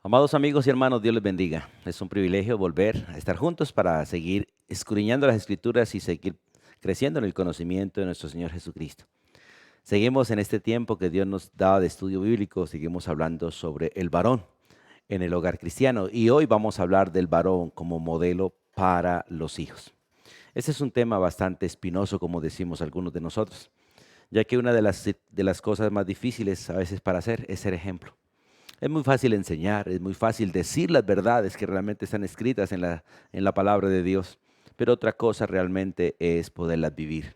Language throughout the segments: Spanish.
Amados amigos y hermanos, Dios les bendiga. Es un privilegio volver a estar juntos para seguir escudriñando las Escrituras y seguir creciendo en el conocimiento de nuestro Señor Jesucristo. Seguimos en este tiempo que Dios nos da de estudio bíblico, seguimos hablando sobre el varón en el hogar cristiano y hoy vamos a hablar del varón como modelo para los hijos. Este es un tema bastante espinoso, como decimos algunos de nosotros, ya que una de las cosas más difíciles a veces para hacer es ser ejemplo. Es muy fácil enseñar, es muy fácil decir las verdades que realmente están escritas en la palabra de Dios, pero otra cosa realmente es poderlas vivir.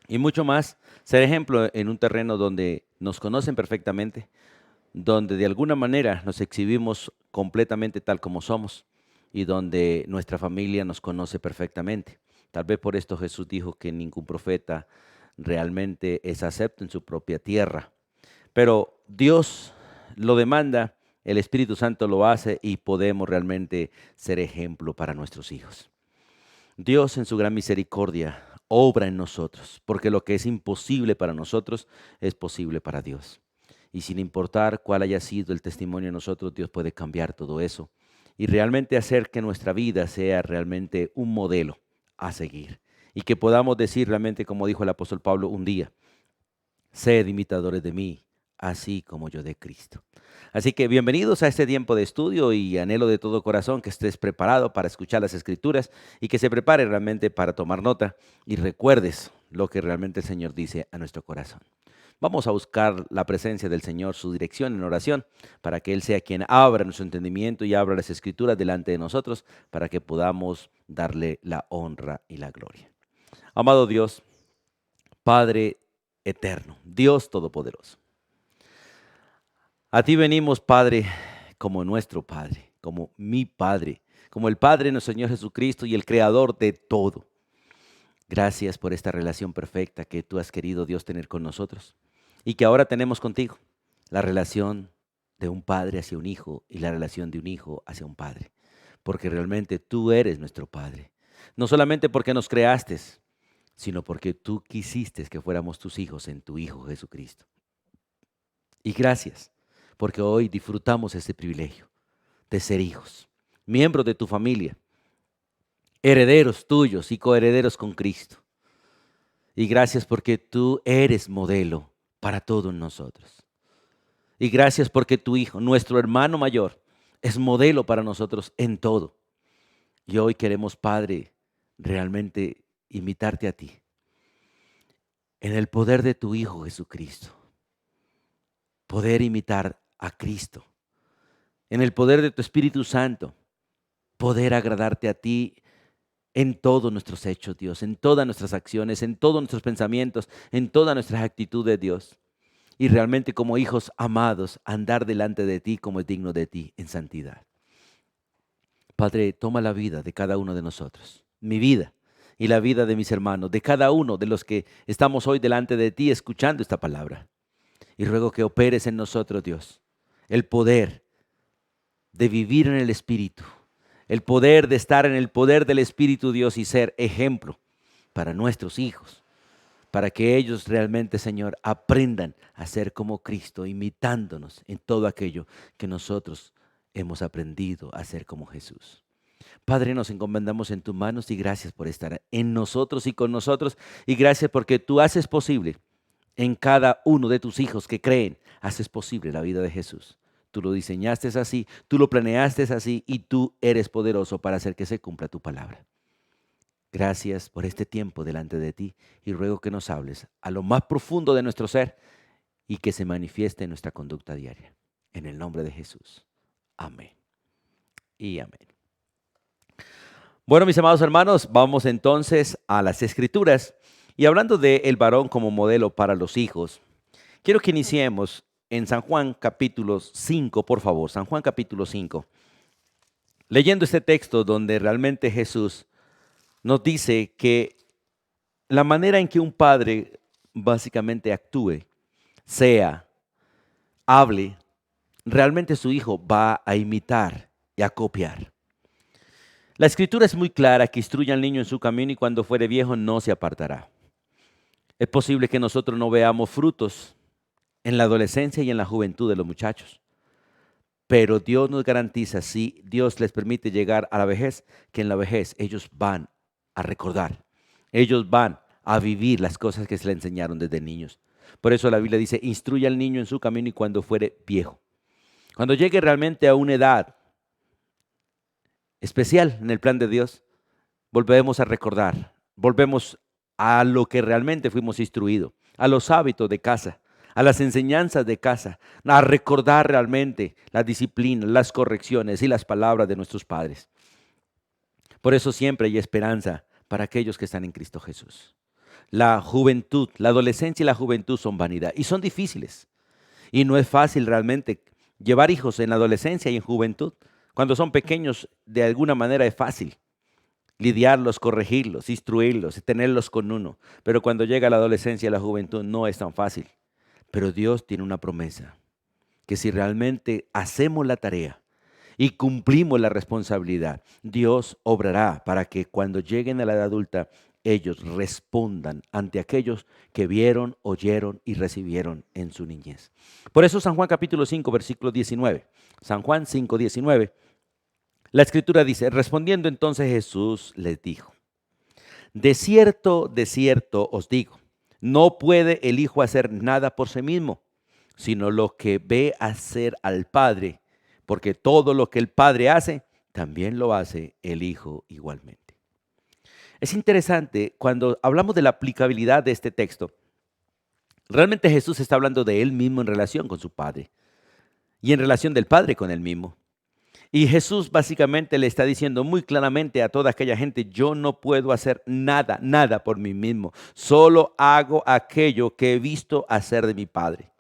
Y mucho más, ser ejemplo en un terreno donde nos conocen perfectamente, donde de alguna manera nos exhibimos completamente tal como somos y donde nuestra familia nos conoce perfectamente. Tal vez por esto Jesús dijo que ningún profeta realmente es acepto en su propia tierra. Pero Dios lo demanda, el Espíritu Santo lo hace y podemos realmente ser ejemplo para nuestros hijos. Dios en su gran misericordia obra en nosotros, porque lo que es imposible para nosotros es posible para Dios. Y sin importar cuál haya sido el testimonio de nosotros, Dios puede cambiar todo eso y realmente hacer que nuestra vida sea realmente un modelo a seguir. Y que podamos decir realmente, como dijo el apóstol Pablo un día, sed imitadores de mí, así como yo de Cristo. Así que bienvenidos a este tiempo de estudio y anhelo de todo corazón que estés preparado para escuchar las Escrituras y que se prepare realmente para tomar nota y recuerdes lo que realmente el Señor dice a nuestro corazón. Vamos a buscar la presencia del Señor, su dirección en oración, para que Él sea quien abra nuestro entendimiento y abra las Escrituras delante de nosotros, para que podamos darle la honra y la gloria. Amado Dios, Padre eterno, Dios todopoderoso. A ti venimos, Padre, como nuestro Padre, como mi Padre, como el Padre de nuestro Señor Jesucristo y el Creador de todo. Gracias por esta relación perfecta que tú has querido, Dios, tener con nosotros y que ahora tenemos contigo. La relación de un padre hacia un hijo y la relación de un hijo hacia un padre. Porque realmente tú eres nuestro Padre. No solamente porque nos creaste, sino porque tú quisiste que fuéramos tus hijos en tu Hijo Jesucristo. Y gracias, porque hoy disfrutamos ese privilegio de ser hijos, miembros de tu familia, herederos tuyos y coherederos con Cristo. Y gracias porque tú eres modelo para todos nosotros. Y gracias porque tu Hijo, nuestro hermano mayor, es modelo para nosotros en todo. Y hoy queremos, Padre, realmente imitarte a ti, en el poder de tu Hijo Jesucristo, poder imitar a Cristo, en el poder de tu Espíritu Santo, poder agradarte a ti en todos nuestros hechos, Dios, en todas nuestras acciones, en todos nuestros pensamientos, en todas nuestras actitudes, Dios. Y realmente como hijos amados, andar delante de ti como es digno de ti en santidad. Padre, toma la vida de cada uno de nosotros, mi vida y la vida de mis hermanos, de cada uno de los que estamos hoy delante de ti escuchando esta palabra. Y ruego que operes en nosotros, Dios, el poder de vivir en el Espíritu, el poder de estar en el poder del Espíritu, Dios, y ser ejemplo para nuestros hijos, para que ellos realmente, Señor, aprendan a ser como Cristo, imitándonos en todo aquello que nosotros hemos aprendido a ser como Jesús. Padre, nos encomendamos en tus manos y gracias por estar en nosotros y con nosotros y gracias porque tú haces posible en cada uno de tus hijos que creen, haces posible la vida de Jesús. Tú lo diseñaste así, tú lo planeaste así y tú eres poderoso para hacer que se cumpla tu palabra. Gracias por este tiempo delante de ti y ruego que nos hables a lo más profundo de nuestro ser y que se manifieste en nuestra conducta diaria. En el nombre de Jesús. Amén. Y amén. Bueno, mis amados hermanos, vamos entonces a las Escrituras. Y hablando de el varón como modelo para los hijos, quiero que iniciemos en San Juan capítulo 5, por favor. San Juan capítulo 5. Leyendo este texto donde realmente Jesús nos dice que la manera en que un padre básicamente actúe, sea, hable, realmente su hijo va a imitar y a copiar. La escritura es muy clara que instruye al niño en su camino y cuando fuere viejo no se apartará. Es posible que nosotros no veamos frutos en la adolescencia y en la juventud de los muchachos, Pero Dios nos garantiza, si Dios les permite llegar a la vejez, que en la vejez ellos van a recordar, ellos van a vivir las cosas que se le enseñaron desde niños. Por eso la Biblia dice, instruye al niño en su camino y cuando fuere viejo. Cuando llegue realmente a una edad especial en el plan de Dios, volvemos a recordar, volvemos a lo que realmente fuimos instruidos, a los hábitos de casa, a las enseñanzas de casa, a recordar realmente la disciplina, las correcciones y las palabras de nuestros padres. Por eso siempre hay esperanza para aquellos que están en Cristo Jesús. La juventud, la adolescencia y la juventud son vanidad y son difíciles. Y no es fácil realmente llevar hijos en la adolescencia y en juventud. Cuando son pequeños, de alguna manera es fácil lidiarlos, corregirlos, instruirlos, tenerlos con uno. Pero cuando llega la adolescencia y la juventud no es tan fácil. Pero Dios tiene una promesa, que si realmente hacemos la tarea y cumplimos la responsabilidad, Dios obrará para que cuando lleguen a la edad adulta, ellos respondan ante aquellos que vieron, oyeron y recibieron en su niñez. Por eso San Juan capítulo 5, versículo 19. San Juan 5, 19. La Escritura dice, respondiendo entonces Jesús les dijo, de cierto os digo, no puede el Hijo hacer nada por sí mismo, sino lo que ve hacer al Padre, porque todo lo que el Padre hace, también lo hace el Hijo igualmente. Es interesante cuando hablamos de la aplicabilidad de este texto. Realmente Jesús está hablando de Él mismo en relación con su Padre y en relación del Padre con Él mismo. Y Jesús básicamente le está diciendo muy claramente a toda aquella gente, yo no puedo hacer nada, nada por mí mismo. Solo hago aquello que he visto hacer de mi Padre.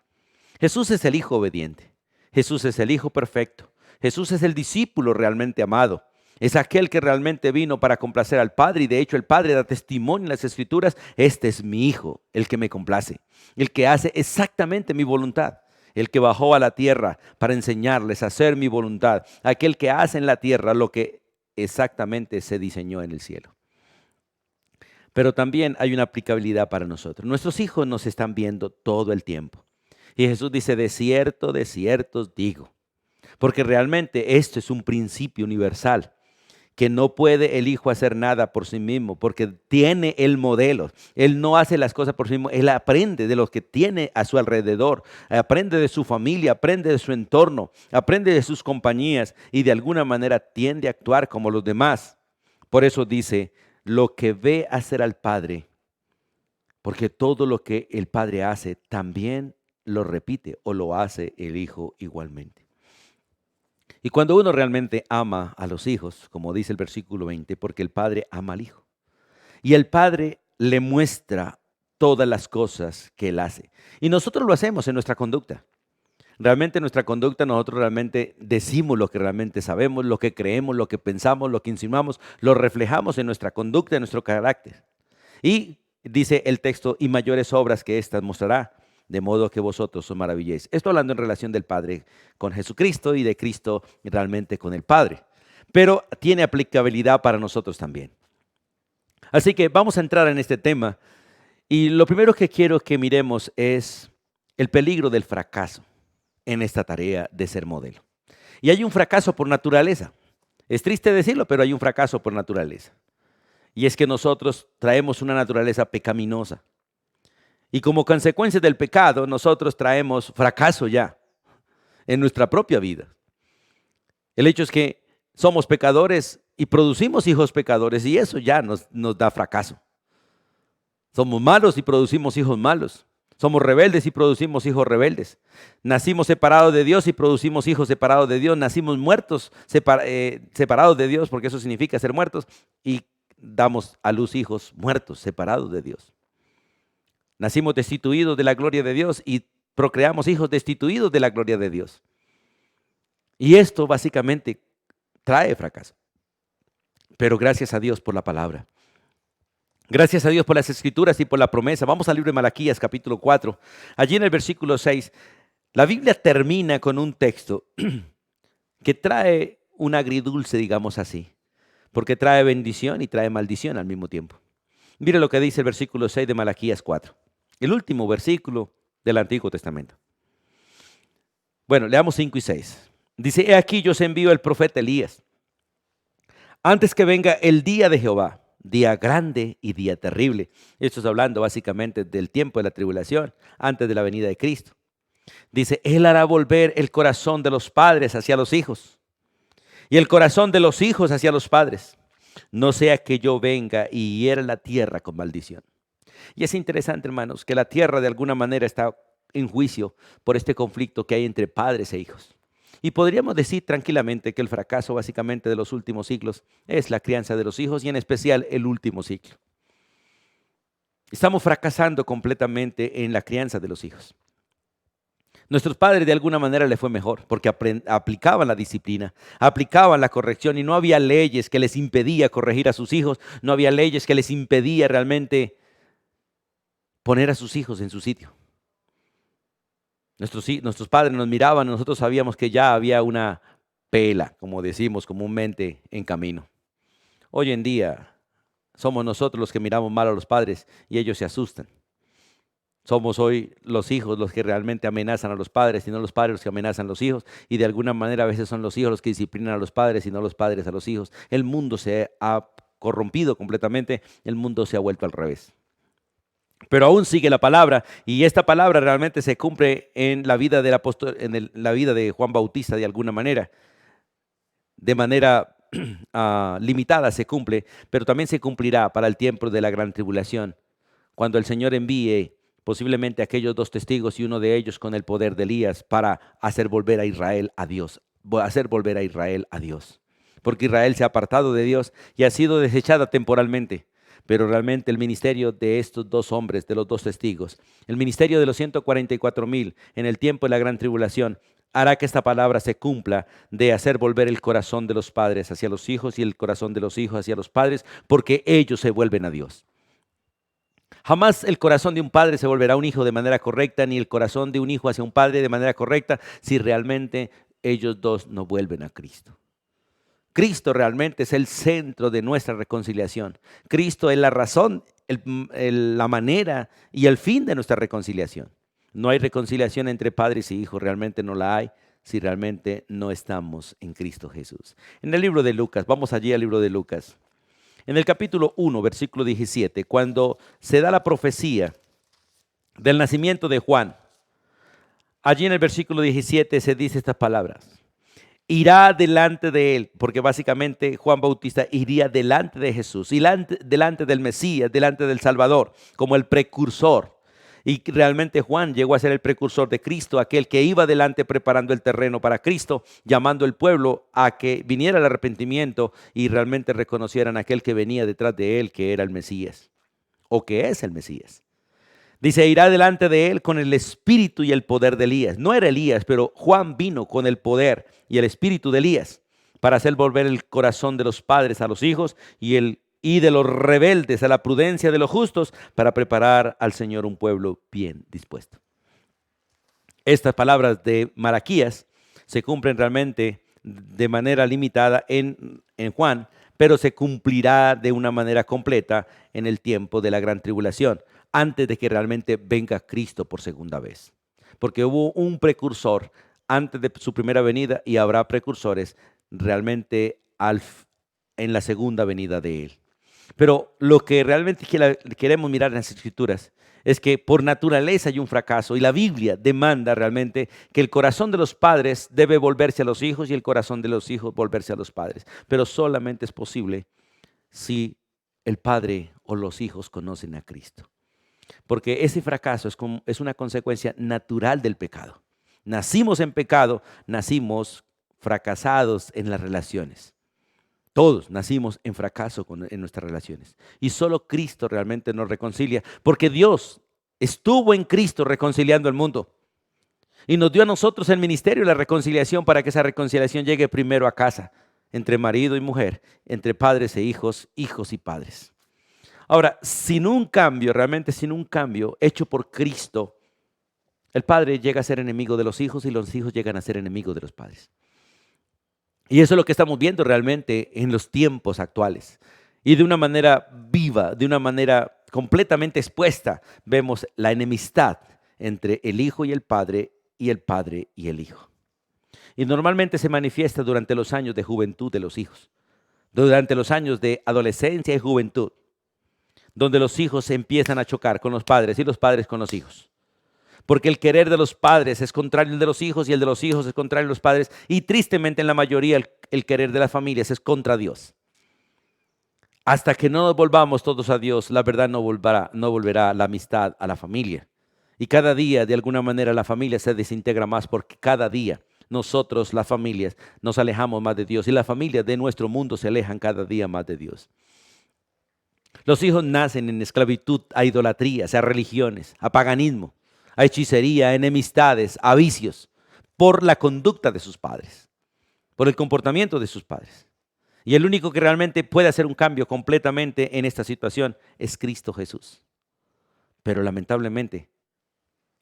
Jesús es el Hijo obediente. Jesús es el Hijo perfecto. Jesús es el discípulo realmente amado. Es aquel que realmente vino para complacer al Padre y de hecho el Padre da testimonio en las Escrituras, este es mi Hijo, el que me complace, el que hace exactamente mi voluntad. El que bajó a la tierra para enseñarles a hacer mi voluntad, aquel que hace en la tierra lo que exactamente se diseñó en el cielo. Pero también hay una aplicabilidad para nosotros. Nuestros hijos nos están viendo todo el tiempo. Y Jesús dice, de cierto os digo. Porque realmente esto es un principio universal, que no puede el Hijo hacer nada por sí mismo, porque tiene el modelo. Él no hace las cosas por sí mismo, Él aprende de los que tiene a su alrededor, aprende de su familia, aprende de su entorno, aprende de sus compañías y de alguna manera tiende a actuar como los demás. Por eso dice, lo que ve hacer al Padre, porque todo lo que el Padre hace también lo repite o lo hace el Hijo igualmente. Y cuando uno realmente ama a los hijos, como dice el versículo 20, porque el Padre ama al Hijo. Y el Padre le muestra todas las cosas que Él hace. Y nosotros lo hacemos en nuestra conducta. Realmente en nuestra conducta nosotros realmente decimos lo que realmente sabemos, lo que creemos, lo que pensamos, lo que insinuamos, lo reflejamos en nuestra conducta, en nuestro carácter. Y dice el texto, y mayores obras que éstas mostrará, de modo que vosotros os maravilléis. Esto hablando en relación del Padre con Jesucristo y de Cristo realmente con el Padre. Pero tiene aplicabilidad para nosotros también. Así que vamos a entrar en este tema. Y lo primero que quiero que miremos es el peligro del fracaso en esta tarea de ser modelo. Y hay un fracaso por naturaleza. Es triste decirlo, pero hay un fracaso por naturaleza. Y es que nosotros traemos una naturaleza pecaminosa. Y como consecuencia del pecado, nosotros traemos fracaso ya en nuestra propia vida. El hecho es que somos pecadores y producimos hijos pecadores y eso ya nos da fracaso. Somos malos y producimos hijos malos. Somos rebeldes y producimos hijos rebeldes. Nacimos separados de Dios y producimos hijos separados de Dios. Nacimos muertos, separados de Dios, porque eso significa ser muertos, y damos a luz hijos muertos, separados de Dios. Nacimos destituidos de la gloria de Dios y procreamos hijos destituidos de la gloria de Dios. Y esto básicamente trae fracaso. Pero gracias a Dios por la palabra. Gracias a Dios por las Escrituras y por la promesa. Vamos al libro de Malaquías, capítulo 4. Allí en el versículo 6, la Biblia termina con un texto que trae un agridulce, digamos así, porque trae bendición y trae maldición al mismo tiempo. Mire lo que dice el versículo 6 de Malaquías 4. El último versículo del Antiguo Testamento. Bueno, leamos 5 y 6. Dice, he aquí yo os envío el profeta Elías, antes que venga el día de Jehová, día grande y día terrible. Esto es hablando básicamente del tiempo de la tribulación, antes de la venida de Cristo. Dice, Él hará volver el corazón de los padres hacia los hijos y el corazón de los hijos hacia los padres. No sea que yo venga y hiera la tierra con maldición. Y es interesante, hermanos, que la tierra de alguna manera está en juicio por este conflicto que hay entre padres e hijos. Y podríamos decir tranquilamente que el fracaso básicamente de los últimos siglos es la crianza de los hijos y en especial el último ciclo. Estamos fracasando completamente en la crianza de los hijos. Nuestros padres de alguna manera les fue mejor porque aplicaban la disciplina, aplicaban la corrección y no había leyes que les impedía corregir a sus hijos, no había leyes que les impedía realmente poner a sus hijos en su sitio. Nuestros padres nos miraban, nosotros sabíamos que ya había una pela, como decimos comúnmente, en camino. Hoy en día somos nosotros los que miramos mal a los padres y ellos se asustan. Somos hoy los hijos los que realmente amenazan a los padres y no los padres los que amenazan a los hijos. Y de alguna manera a veces son los hijos los que disciplinan a los padres y no los padres a los hijos. El mundo se ha corrompido completamente, el mundo se ha vuelto al revés. Pero aún sigue la palabra y esta palabra realmente se cumple en la vida del apóstol, la vida de Juan Bautista de alguna manera. De manera limitada se cumple, pero también se cumplirá para el tiempo de la gran tribulación, cuando el Señor envíe posiblemente aquellos dos testigos y uno de ellos con el poder de Elías para hacer volver a Israel a Dios, hacer volver a Israel a Dios. Porque Israel se ha apartado de Dios y ha sido desechada temporalmente. Pero realmente el ministerio de estos dos hombres, de los dos testigos, el ministerio de los 144,000 en el tiempo de la gran tribulación, hará que esta palabra se cumpla de hacer volver el corazón de los padres hacia los hijos y el corazón de los hijos hacia los padres, porque ellos se vuelven a Dios. Jamás el corazón de un padre se volverá un hijo de manera correcta, ni el corazón de un hijo hacia un padre de manera correcta, si realmente ellos dos no vuelven a Cristo. Cristo realmente es el centro de nuestra reconciliación. Cristo es la razón, la manera y el fin de nuestra reconciliación. No hay reconciliación entre padres y hijos, realmente no la hay si realmente no estamos en Cristo Jesús. En el libro de Lucas, vamos allí al libro de Lucas. En el capítulo 1, versículo 17, cuando se da la profecía del nacimiento de Juan, allí en el versículo 17 se dice estas palabras. Irá delante de él, porque básicamente Juan Bautista iría delante de Jesús, y delante del Mesías, delante del Salvador, como el precursor. Y realmente Juan llegó a ser el precursor de Cristo, aquel que iba delante preparando el terreno para Cristo, llamando al pueblo a que viniera el arrepentimiento y realmente reconocieran a aquel que venía detrás de él, que era el Mesías, o que es el Mesías. Dice, irá delante de él con el espíritu y el poder de Elías. No era Elías, pero Juan vino con el poder y el espíritu de Elías para hacer volver el corazón de los padres a los hijos y de los rebeldes a la prudencia de los justos, para preparar al Señor un pueblo bien dispuesto. Estas palabras de Malaquías se cumplen realmente de manera limitada en Juan, pero se cumplirá de una manera completa en el tiempo de la gran tribulación, antes de que realmente venga Cristo por segunda vez. Porque hubo un precursor antes de su primera venida y habrá precursores realmente en la segunda venida de Él. Pero lo que realmente queremos mirar en las Escrituras es que por naturaleza hay un fracaso y la Biblia demanda realmente que el corazón de los padres debe volverse a los hijos y el corazón de los hijos volverse a los padres. Pero solamente es posible si el padre o los hijos conocen a Cristo. Porque ese fracaso es una consecuencia natural del pecado. Nacimos en pecado, nacimos fracasados en las relaciones. Todos nacimos en fracaso en nuestras relaciones. Y solo Cristo realmente nos reconcilia, porque Dios estuvo en Cristo reconciliando el mundo. Y nos dio a nosotros el ministerio de la reconciliación para que esa reconciliación llegue primero a casa, entre marido y mujer, entre padres e hijos, hijos y padres. Ahora, sin un cambio, realmente sin un cambio hecho por Cristo, el padre llega a ser enemigo de los hijos y los hijos llegan a ser enemigos de los padres. Y eso es lo que estamos viendo realmente en los tiempos actuales. Y de una manera viva, de una manera completamente expuesta, vemos la enemistad entre el hijo y el padre y el hijo. Y normalmente se manifiesta durante los años de juventud de los hijos, durante los años de adolescencia y juventud, donde los hijos empiezan a chocar con los padres y los padres con los hijos. Porque el querer de los padres es contrario al de los hijos y el de los hijos es contrario a los padres. Y tristemente en la mayoría el querer de las familias es contra Dios. Hasta que no nos volvamos todos a Dios, la verdad no volverá la amistad a la familia. Y cada día, de alguna manera, la familia se desintegra más porque cada día nosotros, las familias, nos alejamos más de Dios y las familias de nuestro mundo se alejan cada día más de Dios. Los hijos nacen en esclavitud a idolatrías, a religiones, a paganismo, a hechicería, a enemistades, a vicios, por la conducta de sus padres, por el comportamiento de sus padres. Y el único que realmente puede hacer un cambio completamente en esta situación es Cristo Jesús. Pero lamentablemente,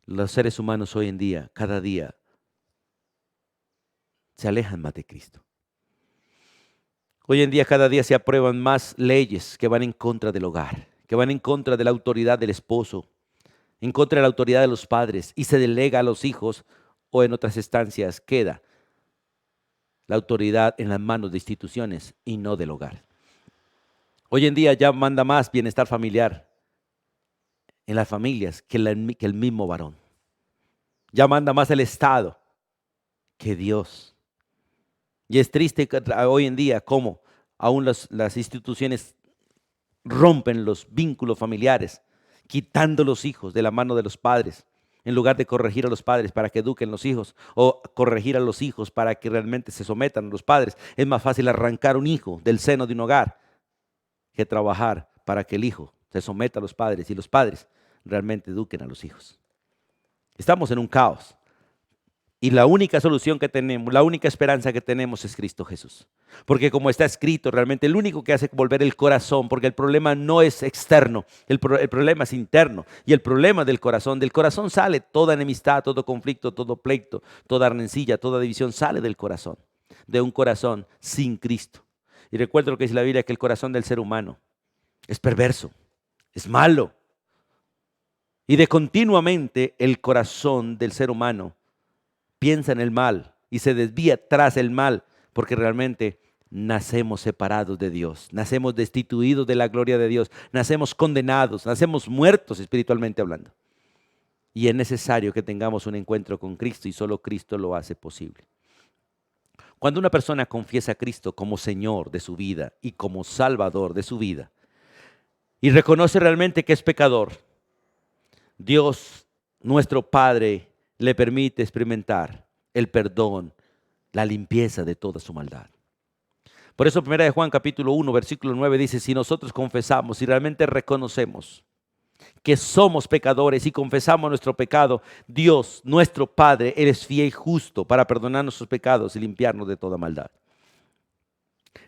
los seres humanos hoy en día, cada día, se alejan más de Cristo. Hoy en día, cada día se aprueban más leyes que van en contra del hogar, que van en contra de la autoridad del esposo, en contra de la autoridad de los padres, y se delega a los hijos, o en otras instancias queda la autoridad en las manos de instituciones y no del hogar. Hoy en día ya manda más bienestar familiar en las familias que el mismo varón. Ya manda más el Estado que Dios. Y es triste hoy en día cómo aún las instituciones rompen los vínculos familiares, quitando los hijos de la mano de los padres, en lugar de corregir a los padres para que eduquen los hijos o corregir a los hijos para que realmente se sometan a los padres. Es más fácil arrancar un hijo del seno de un hogar que trabajar para que el hijo se someta a los padres y los padres realmente eduquen a los hijos. Estamos en un caos. Y la única solución que tenemos, la única esperanza que tenemos es Cristo Jesús. Porque como está escrito, realmente el único que hace volver el corazón, porque el problema no es externo, el problema es interno. Y el problema del corazón sale toda enemistad, todo conflicto, todo pleito, toda rencilla, toda división sale del corazón, de un corazón sin Cristo. Y recuerdo lo que dice la Biblia, que el corazón del ser humano es perverso, es malo. Y de continuamente el corazón del ser humano piensa en el mal y se desvía tras el mal, porque realmente nacemos separados de Dios, nacemos destituidos de la gloria de Dios, nacemos condenados, nacemos muertos espiritualmente hablando. Y es necesario que tengamos un encuentro con Cristo y solo Cristo lo hace posible. Cuando una persona confiesa a Cristo como Señor de su vida y como Salvador de su vida y reconoce realmente que es pecador, Dios, nuestro Padre, le permite experimentar el perdón, la limpieza de toda su maldad. Por eso 1 Juan capítulo 1, versículo 9 dice, si nosotros confesamos y realmente reconocemos que somos pecadores y confesamos nuestro pecado, Dios, nuestro Padre, Él es fiel y justo para perdonar nuestros pecados y limpiarnos de toda maldad.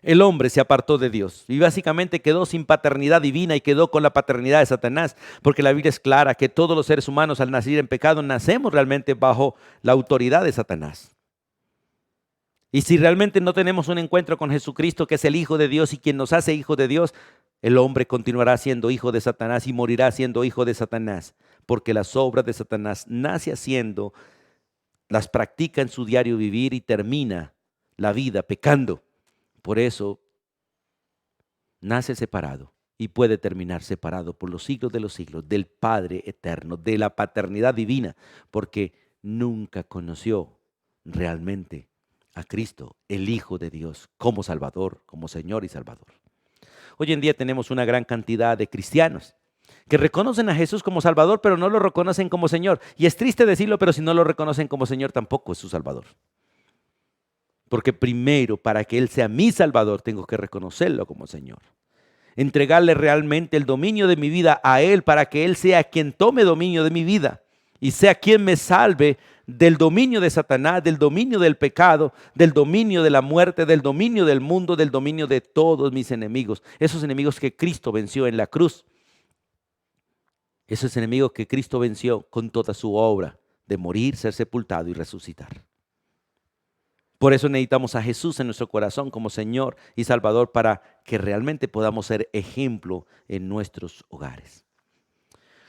El hombre se apartó de Dios y básicamente quedó sin paternidad divina y quedó con la paternidad de Satanás, porque la Biblia es clara que todos los seres humanos al nacer en pecado nacemos realmente bajo la autoridad de Satanás. Y si realmente no tenemos un encuentro con Jesucristo, que es el Hijo de Dios y quien nos hace hijo de Dios, el hombre continuará siendo hijo de Satanás y morirá siendo hijo de Satanás, porque las obras de Satanás nace haciendo, las practica en su diario vivir y termina la vida pecando. Por eso nace separado y puede terminar separado por los siglos de los siglos del Padre eterno, de la paternidad divina, porque nunca conoció realmente a Cristo, el Hijo de Dios, como Salvador, como Señor y Salvador. Hoy en día tenemos una gran cantidad de cristianos que reconocen a Jesús como Salvador, pero no lo reconocen como Señor. Y es triste decirlo, pero si no lo reconocen como Señor, tampoco es su Salvador. Porque primero, para que Él sea mi Salvador, tengo que reconocerlo como Señor. Entregarle realmente el dominio de mi vida a Él para que Él sea quien tome dominio de mi vida y sea quien me salve del dominio de Satanás, del dominio del pecado, del dominio de la muerte, del dominio del mundo, del dominio de todos mis enemigos. Esos enemigos que Cristo venció en la cruz. Esos enemigos que Cristo venció con toda su obra de morir, ser sepultado y resucitar. Por eso necesitamos a Jesús en nuestro corazón como Señor y Salvador para que realmente podamos ser ejemplo en nuestros hogares.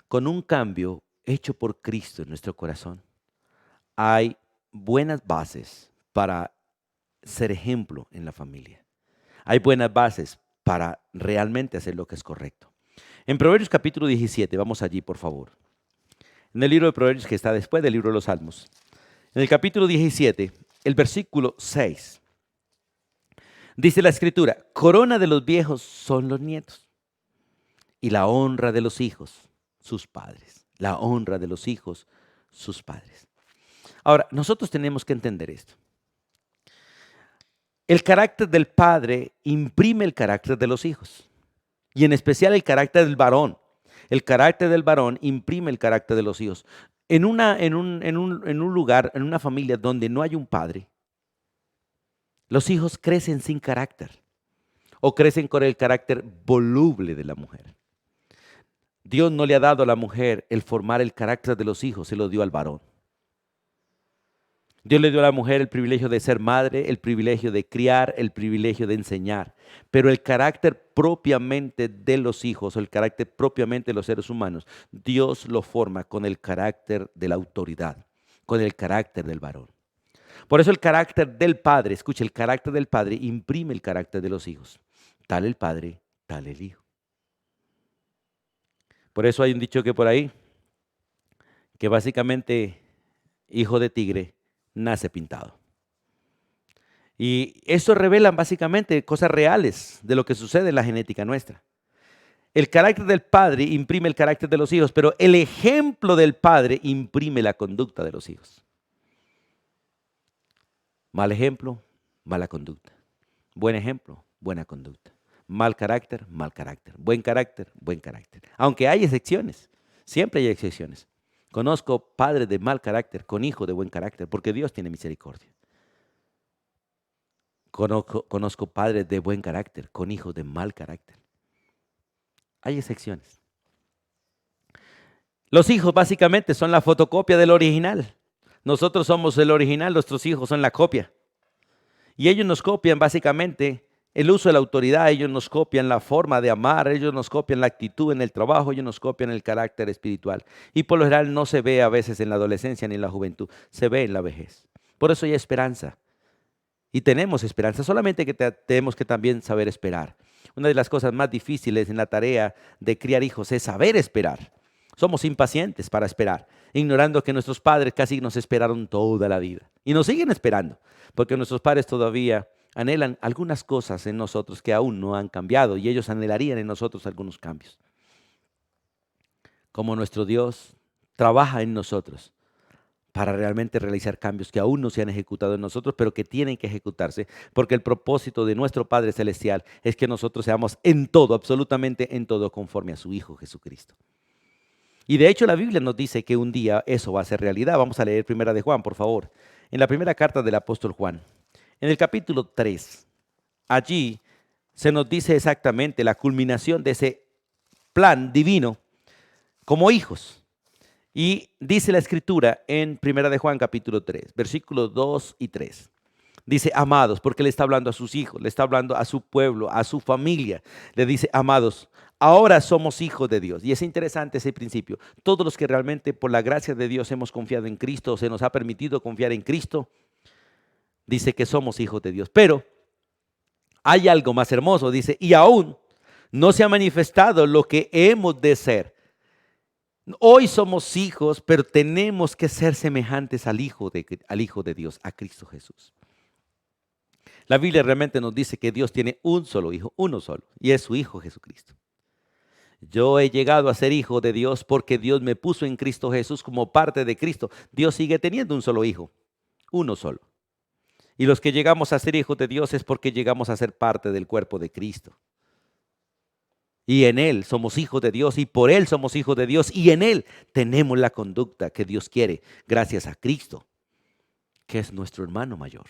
Con un cambio hecho por Cristo en nuestro corazón, hay buenas bases para ser ejemplo en la familia. Hay buenas bases para realmente hacer lo que es correcto. En Proverbios capítulo 17, vamos allí por favor. En el libro de Proverbios que está después del libro de los Salmos. En el capítulo 17, el versículo 6, dice la Escritura: corona de los viejos son los nietos y la honra de los hijos, sus padres. La honra de los hijos, sus padres. Ahora, nosotros tenemos que entender esto. El carácter del padre imprime el carácter de los hijos. Y en especial el carácter del varón. El carácter del varón imprime el carácter de los hijos. En un lugar, en una familia donde no hay un padre, los hijos crecen sin carácter o crecen con el carácter voluble de la mujer. Dios no le ha dado a la mujer el formar el carácter de los hijos, se lo dio al varón. Dios le dio a la mujer el privilegio de ser madre, el privilegio de criar, el privilegio de enseñar. Pero el carácter propiamente de los hijos, o el carácter propiamente de los seres humanos, Dios lo forma con el carácter de la autoridad, con el carácter del varón. Por eso el carácter del padre, escuche, el carácter del padre imprime el carácter de los hijos. Tal el padre, tal el hijo. Por eso hay un dicho que por ahí, que básicamente hijo de tigre nace pintado. Y eso revela básicamente cosas reales de lo que sucede en la genética nuestra. El carácter del padre imprime el carácter de los hijos, pero el ejemplo del padre imprime la conducta de los hijos. Mal ejemplo, mala conducta. Buen ejemplo, buena conducta. Mal carácter, mal carácter. Buen carácter, buen carácter. Aunque hay excepciones, siempre hay excepciones. Conozco padres de mal carácter con hijos de buen carácter, porque Dios tiene misericordia. Conozco padres de buen carácter con hijos de mal carácter. Hay excepciones. Los hijos básicamente son la fotocopia del original. Nosotros somos el original, nuestros hijos son la copia. Y ellos nos copian básicamente el uso de la autoridad, ellos nos copian la forma de amar, ellos nos copian la actitud en el trabajo, ellos nos copian el carácter espiritual. Y por lo general no se ve a veces en la adolescencia ni en la juventud, se ve en la vejez. Por eso hay esperanza. Y tenemos esperanza, solamente que tenemos que también saber esperar. Una de las cosas más difíciles en la tarea de criar hijos es saber esperar. Somos impacientes para esperar, ignorando que nuestros padres casi nos esperaron toda la vida. Y nos siguen esperando, porque nuestros padres todavía anhelan algunas cosas en nosotros que aún no han cambiado y ellos anhelarían en nosotros algunos cambios. Como nuestro Dios trabaja en nosotros para realmente realizar cambios que aún no se han ejecutado en nosotros, pero que tienen que ejecutarse, porque el propósito de nuestro Padre Celestial es que nosotros seamos en todo, absolutamente en todo, conforme a su Hijo Jesucristo. Y de hecho la Biblia nos dice que un día eso va a ser realidad. Vamos a leer Primera de Juan, por favor. En la primera carta del apóstol Juan, en el capítulo 3, allí se nos dice exactamente la culminación de ese plan divino como hijos. Y dice la Escritura en Primera de Juan capítulo 3, versículos 2 y 3. Dice, amados, porque le está hablando a sus hijos, le está hablando a su pueblo, a su familia. Le dice, amados, ahora somos hijos de Dios. Y es interesante ese principio. Todos los que realmente por la gracia de Dios hemos confiado en Cristo, se nos ha permitido confiar en Cristo, dice que somos hijos de Dios. Pero hay algo más hermoso, dice, y aún no se ha manifestado lo que hemos de ser. Hoy somos hijos, pero tenemos que ser semejantes al Hijo de Dios, a Cristo Jesús. La Biblia realmente nos dice que Dios tiene un solo hijo, uno solo, y es su Hijo Jesucristo. Yo he llegado a ser hijo de Dios porque Dios me puso en Cristo Jesús como parte de Cristo. Dios sigue teniendo un solo hijo, uno solo. Y los que llegamos a ser hijos de Dios es porque llegamos a ser parte del cuerpo de Cristo. Y en Él somos hijos de Dios y por Él somos hijos de Dios y en Él tenemos la conducta que Dios quiere gracias a Cristo, que es nuestro hermano mayor.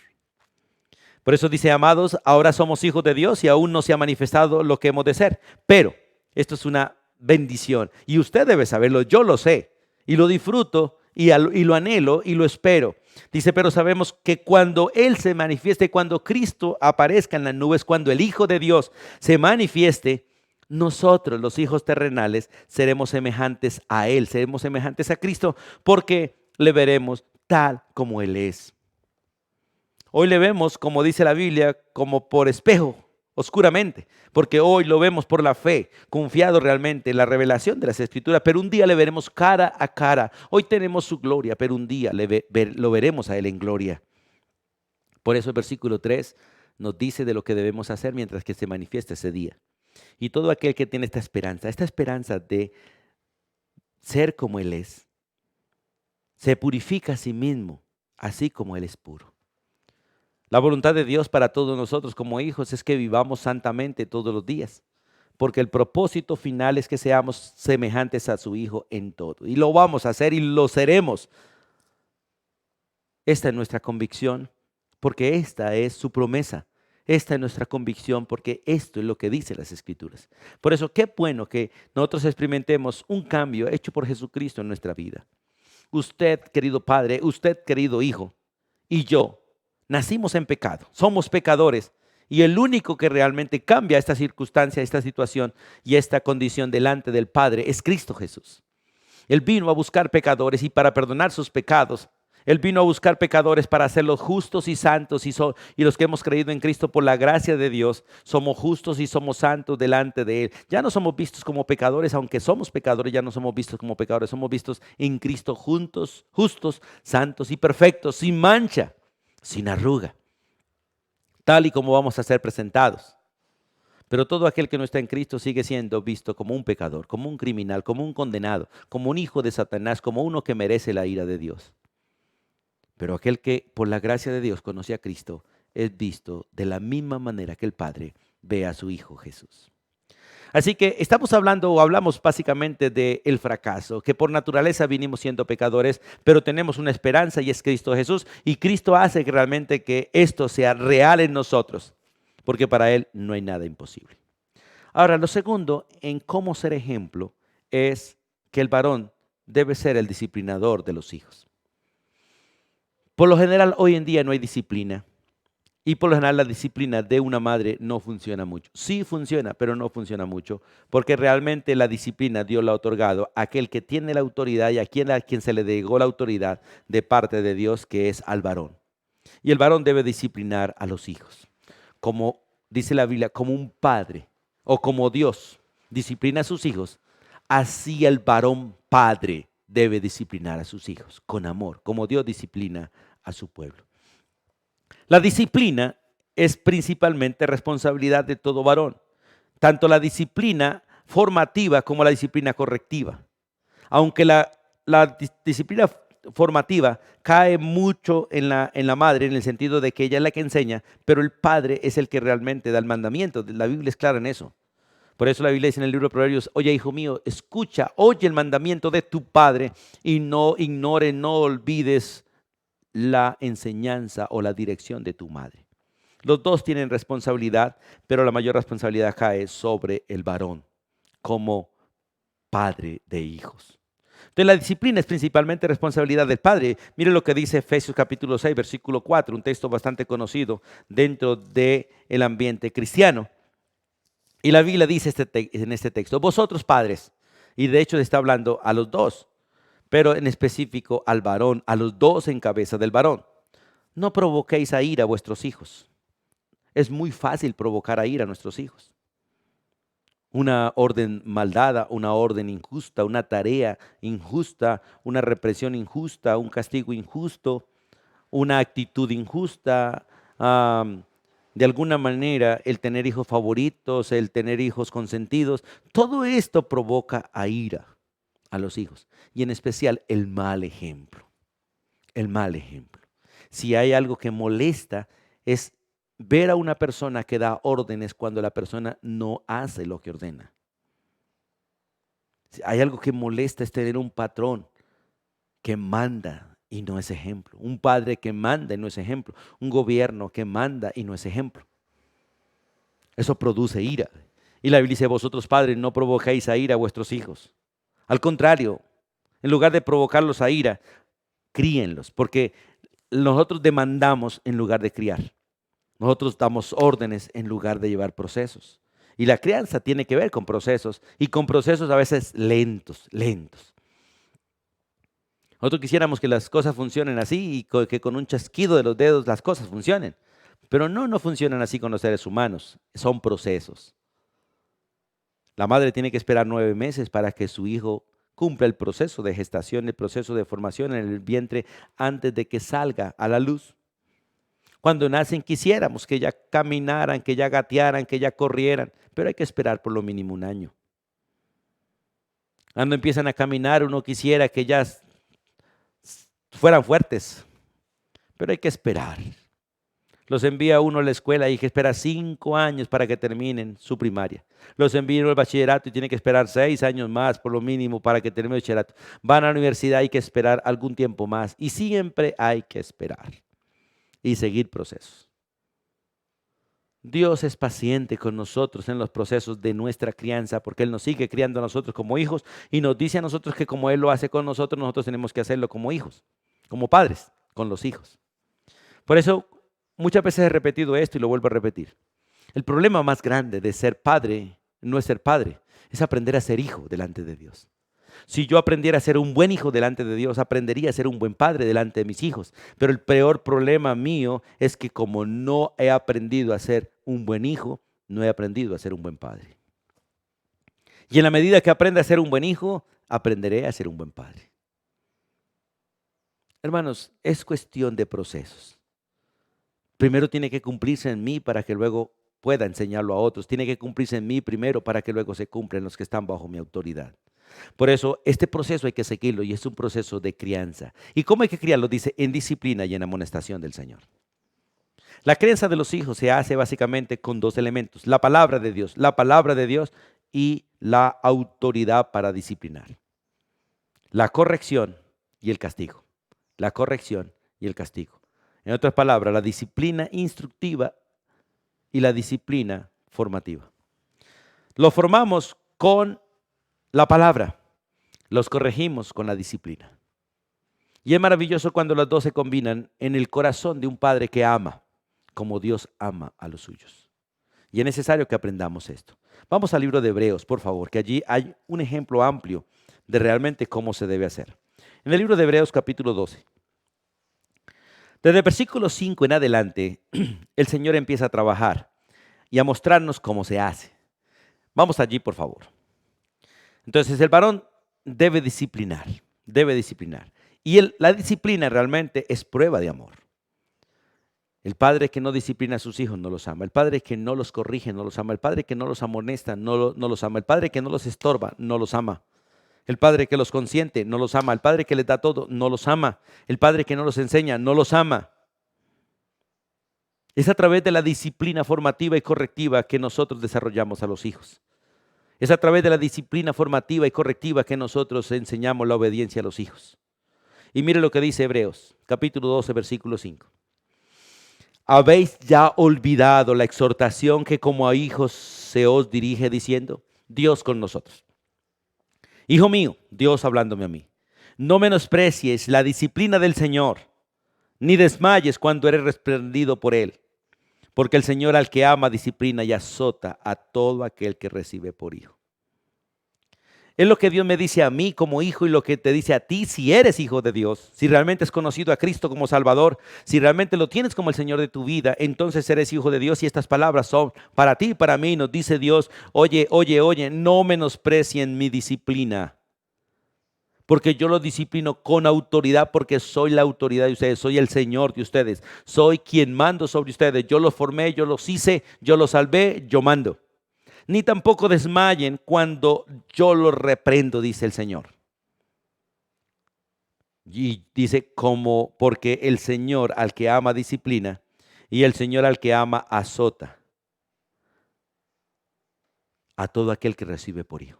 Por eso dice, amados, ahora somos hijos de Dios y aún no se ha manifestado lo que hemos de ser. Pero esto es una bendición y usted debe saberlo, yo lo sé y lo disfruto y lo anhelo y lo espero. Dice, pero sabemos que cuando Él se manifieste, cuando Cristo aparezca en las nubes, cuando el Hijo de Dios se manifieste, nosotros, los hijos terrenales, seremos semejantes a Él, seremos semejantes a Cristo, porque le veremos tal como Él es. Hoy le vemos, como dice la Biblia, como por espejo, oscuramente, porque hoy lo vemos por la fe, confiado realmente en la revelación de las Escrituras, pero un día le veremos cara a cara. Hoy tenemos su gloria, pero un día lo veremos a Él en gloria. Por eso el versículo 3 nos dice de lo que debemos hacer mientras que se manifiesta ese día. Y todo aquel que tiene esta esperanza de ser como Él es, se purifica a sí mismo, así como Él es puro. La voluntad de Dios para todos nosotros como hijos es que vivamos santamente todos los días, porque el propósito final es que seamos semejantes a su Hijo en todo. Y lo vamos a hacer y lo seremos. Esta es nuestra convicción, porque esta es su promesa. Esta es nuestra convicción, porque esto es lo que dicen las Escrituras. Por eso, qué bueno que nosotros experimentemos un cambio hecho por Jesucristo en nuestra vida. Usted, querido padre, usted, querido hijo, y yo, nacimos en pecado, somos pecadores. Y el único que realmente cambia esta circunstancia, esta situación y esta condición delante del Padre es Cristo Jesús. Él vino a buscar pecadores y para perdonar sus pecados. Él vino a buscar pecadores para hacerlos justos y santos y los que hemos creído en Cristo por la gracia de Dios, somos justos y somos santos delante de Él. Ya no somos vistos como pecadores, aunque somos pecadores, ya no somos vistos como pecadores, somos vistos en Cristo juntos, justos, santos y perfectos, sin mancha, sin arruga, tal y como vamos a ser presentados. Pero todo aquel que no está en Cristo sigue siendo visto como un pecador, como un criminal, como un condenado, como un hijo de Satanás, como uno que merece la ira de Dios. Pero aquel que por la gracia de Dios conoce a Cristo es visto de la misma manera que el Padre ve a su Hijo Jesús. Así que estamos hablando o hablamos básicamente del fracaso, que por naturaleza vinimos siendo pecadores, pero tenemos una esperanza y es Cristo Jesús. Y Cristo hace que realmente que esto sea real en nosotros, porque para Él no hay nada imposible. Ahora, lo segundo en cómo ser ejemplo es que el varón debe ser el disciplinador de los hijos. Por lo general, hoy en día no hay disciplina. Y por lo general la disciplina de una madre no funciona mucho. Sí funciona, pero no funciona mucho, porque realmente la disciplina Dios la ha otorgado a aquel que tiene la autoridad y a quien se le delegó la autoridad de parte de Dios, que es al varón. Y el varón debe disciplinar a los hijos, como dice la Biblia, como un padre o como Dios disciplina a sus hijos, así el varón padre debe disciplinar a sus hijos con amor, como Dios disciplina a su pueblo. La disciplina es principalmente responsabilidad de todo varón, tanto la disciplina formativa como la disciplina correctiva. Aunque la disciplina formativa cae mucho en la madre, en el sentido de que ella es la que enseña, pero el padre es el que realmente da el mandamiento. La Biblia es clara en eso. Por eso la Biblia dice en el libro de Proverbios: oye, hijo mío, escucha, oye el mandamiento de tu padre y no ignores, no olvides la enseñanza o la dirección de tu madre. Los dos tienen responsabilidad, pero la mayor responsabilidad cae sobre el varón como padre de hijos. Entonces la disciplina es principalmente responsabilidad del padre. Mire lo que dice Efesios capítulo 6, versículo 4, un texto bastante conocido dentro del ambiente cristiano. Y la Biblia dice en este texto: vosotros padres, y de hecho está hablando a los dos, pero en específico al varón, a los dos en cabeza del varón. No provoquéis a ira a vuestros hijos. Es muy fácil provocar a ira a nuestros hijos. Una orden maldada, una orden injusta, una tarea injusta, una represión injusta, un castigo injusto, una actitud injusta, de alguna manera el tener hijos favoritos, el tener hijos consentidos, todo esto provoca a ira a los hijos y en especial el mal ejemplo. El mal ejemplo. Si hay algo que molesta es ver a una persona que da órdenes cuando la persona no hace lo que ordena. Si hay algo que molesta es tener un patrón que manda y no es ejemplo. Un padre que manda y no es ejemplo. Un gobierno que manda y no es ejemplo. Eso produce ira. Y la Biblia dice: vosotros padres no provoquéis a ira a vuestros hijos. Al contrario, en lugar de provocarlos a ira, críenlos, porque nosotros demandamos en lugar de criar. Nosotros damos órdenes en lugar de llevar procesos. Y la crianza tiene que ver con procesos y con procesos a veces lentos. Nosotros quisiéramos que las cosas funcionen así y que con un chasquido de los dedos las cosas funcionen. Pero no funcionan así con los seres humanos. Son procesos. La madre tiene que esperar 9 meses para que su hijo cumpla el proceso de gestación, el proceso de formación en el vientre antes de que salga a la luz. Cuando nacen quisiéramos que ya caminaran, que ya gatearan, que ya corrieran, pero hay que esperar por lo mínimo un año. Cuando empiezan a caminar uno quisiera que ya fueran fuertes, pero hay que esperar. Los envía uno a la escuela y hay que esperar 5 años para que terminen su primaria. Los envía uno al bachillerato y tiene que esperar 6 años más, por lo mínimo, para que termine el bachillerato. Van a la universidad, hay que esperar algún tiempo más. Y siempre hay que esperar y seguir procesos. Dios es paciente con nosotros en los procesos de nuestra crianza porque Él nos sigue criando a nosotros como hijos y nos dice a nosotros que como Él lo hace con nosotros, nosotros tenemos que hacerlo como hijos, como padres, con los hijos. Por eso muchas veces he repetido esto y lo vuelvo a repetir. El problema más grande de ser padre no es ser padre, es aprender a ser hijo delante de Dios. Si yo aprendiera a ser un buen hijo delante de Dios, aprendería a ser un buen padre delante de mis hijos. Pero el peor problema mío es que como no he aprendido a ser un buen hijo, no he aprendido a ser un buen padre. Y en la medida que aprenda a ser un buen hijo, aprenderé a ser un buen padre. Hermanos, es cuestión de procesos. Primero tiene que cumplirse en mí para que luego pueda enseñarlo a otros. Tiene que cumplirse en mí primero para que luego se cumplan los que están bajo mi autoridad. Por eso, este proceso hay que seguirlo y es un proceso de crianza. ¿Y cómo hay que criarlo? Dice, en disciplina y en amonestación del Señor. La crianza de los hijos se hace básicamente con 2 elementos. La palabra de Dios y la autoridad para disciplinar. La corrección y el castigo. La corrección y el castigo. En otras palabras, la disciplina instructiva y la disciplina formativa. Lo formamos con la palabra, los corregimos con la disciplina. Y es maravilloso cuando las dos se combinan en el corazón de un padre que ama, como Dios ama a los suyos. Y es necesario que aprendamos esto. Vamos al libro de Hebreos, por favor, que allí hay un ejemplo amplio de realmente cómo se debe hacer. En el libro de Hebreos capítulo 12. Desde el versículo 5 en adelante, el Señor empieza a trabajar y a mostrarnos cómo se hace. Vamos allí, por favor. Entonces, el varón debe disciplinar, debe disciplinar. Y la disciplina realmente es prueba de amor. El padre que no disciplina a sus hijos no los ama. El padre que no los corrige no los ama. El padre que no los amonesta no los ama. El padre que no los estorba no los ama. El padre que los consiente no los ama. El padre que les da todo no los ama. El padre que no los enseña no los ama. Es a través de la disciplina formativa y correctiva que nosotros desarrollamos a los hijos. Es a través de la disciplina formativa y correctiva que nosotros enseñamos la obediencia a los hijos. Y mire lo que dice Hebreos, capítulo 12, versículo 5. ¿Habéis ya olvidado la exhortación que como a hijos se os dirige diciendo? Dios con nosotros. Hijo mío, Dios hablándome a mí, no menosprecies la disciplina del Señor, ni desmayes cuando eres reprendido por Él. Porque el Señor al que ama disciplina y azota a todo aquel que recibe por hijo. Es lo que Dios me dice a mí como hijo y lo que te dice a ti si eres hijo de Dios. Si realmente has conocido a Cristo como Salvador, si realmente lo tienes como el Señor de tu vida, entonces eres hijo de Dios y estas palabras son para ti y para mí. Nos dice Dios, oye, no menosprecien mi disciplina. Porque yo los disciplino con autoridad, porque soy la autoridad de ustedes, soy el Señor de ustedes, soy quien mando sobre ustedes. Yo los formé, yo los hice, yo los salvé, yo mando. Ni tampoco desmayen cuando yo los reprendo, dice el Señor. Y dice porque el Señor al que ama disciplina y el Señor al que ama azota a todo aquel que recibe por hijo.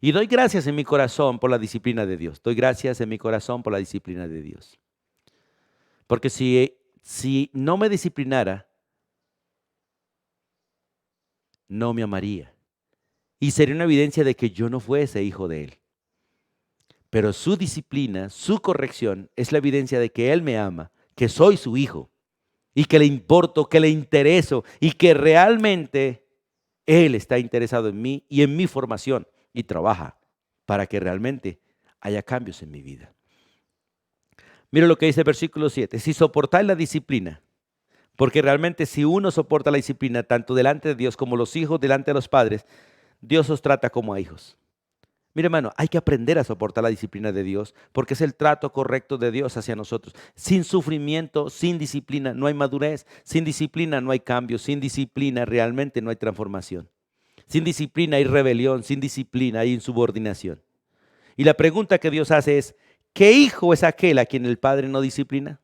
Y doy gracias en mi corazón por la disciplina de Dios. Doy gracias en mi corazón por la disciplina de Dios. Porque si no me disciplinara, no me amaría. Y sería una evidencia de que yo no fuese hijo de Él. Pero su disciplina, su corrección, es la evidencia de que Él me ama, que soy su hijo, y que le importo, que le intereso, y que realmente Él está interesado en mí y en mi formación. Y trabaja para que realmente haya cambios en mi vida. Mira lo que dice el versículo 7. Si soportáis la disciplina, porque realmente si uno soporta la disciplina, tanto delante de Dios como los hijos delante de los padres, Dios os trata como a hijos. Mira, hermano, hay que aprender a soportar la disciplina de Dios, porque es el trato correcto de Dios hacia nosotros. Sin sufrimiento, sin disciplina, no hay madurez. Sin disciplina no hay cambio. Sin disciplina realmente no hay transformación. Sin disciplina hay rebelión. Sin disciplina hay insubordinación. Y la pregunta que Dios hace es, ¿qué hijo es aquel a quien el Padre no disciplina?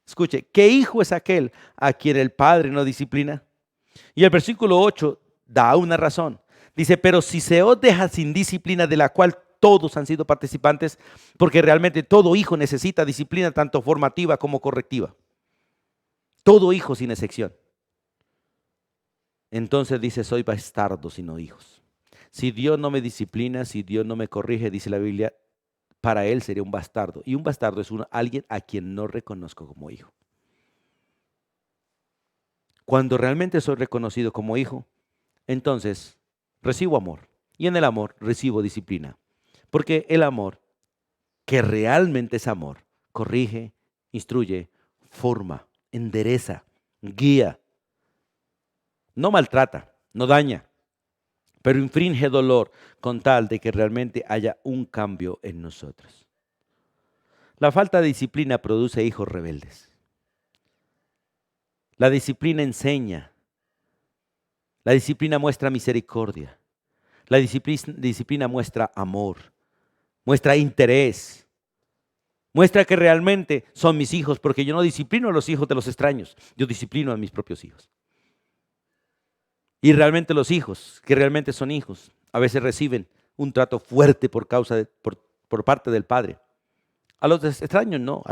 Escuche, ¿qué hijo es aquel a quien el Padre no disciplina? Y el versículo 8 da una razón. Dice, pero si se os deja sin disciplina de la cual todos han sido participantes, porque realmente todo hijo necesita disciplina tanto formativa como correctiva. Todo hijo sin excepción. Entonces dice, soy bastardo sino hijos. Si Dios no me disciplina, si Dios no me corrige, dice la Biblia, para él sería un bastardo. Y un bastardo es alguien a quien no reconozco como hijo. Cuando realmente soy reconocido como hijo, entonces recibo amor. Y en el amor recibo disciplina. Porque el amor, que realmente es amor, corrige, instruye, forma, endereza, guía. No maltrata, no daña, pero infringe dolor con tal de que realmente haya un cambio en nosotros. La falta de disciplina produce hijos rebeldes. La disciplina enseña. La disciplina muestra misericordia. La disciplina muestra amor, muestra interés, muestra que realmente son mis hijos, porque yo no disciplino a los hijos de los extraños, yo disciplino a mis propios hijos. Y realmente los hijos, que realmente son hijos, a veces reciben un trato fuerte por parte del padre. A los extraños no,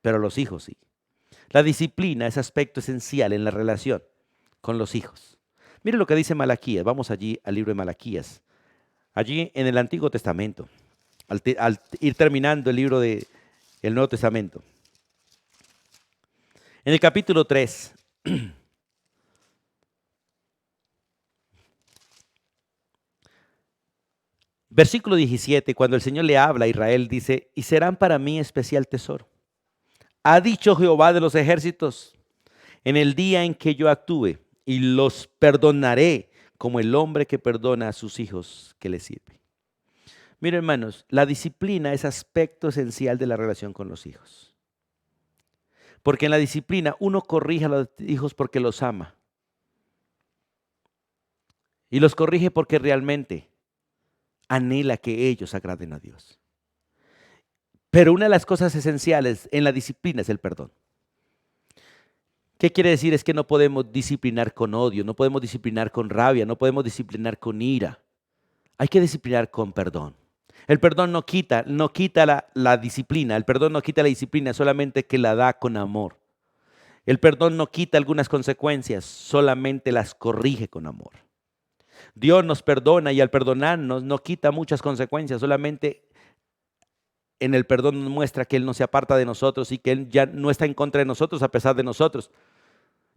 pero a los hijos sí. La disciplina es aspecto esencial en la relación con los hijos. Mire lo que dice Malaquías, vamos allí al libro de Malaquías, allí en el Antiguo Testamento, al ir terminando el libro del Nuevo Testamento. En el capítulo 3, versículo 17, cuando el Señor le habla a Israel, dice, y serán para mí especial tesoro. Ha dicho Jehová de los ejércitos, en el día en que yo actúe, y los perdonaré como el hombre que perdona a sus hijos que le sirve. Miren, hermanos, la disciplina es aspecto esencial de la relación con los hijos. Porque en la disciplina uno corrige a los hijos porque los ama. Y los corrige porque realmente anhela que ellos agraden a Dios. Pero una de las cosas esenciales en la disciplina es el perdón. ¿Qué quiere decir? Es que no podemos disciplinar con odio, no podemos disciplinar con rabia, no podemos disciplinar con ira. Hay que disciplinar con perdón. El perdón no quita la disciplina, el perdón no quita la disciplina, solamente que la da con amor. El perdón no quita algunas consecuencias, solamente las corrige con amor. Dios nos perdona y al perdonarnos no quita muchas consecuencias, solamente en el perdón nos muestra que Él no se aparta de nosotros y que Él ya no está en contra de nosotros a pesar de nosotros.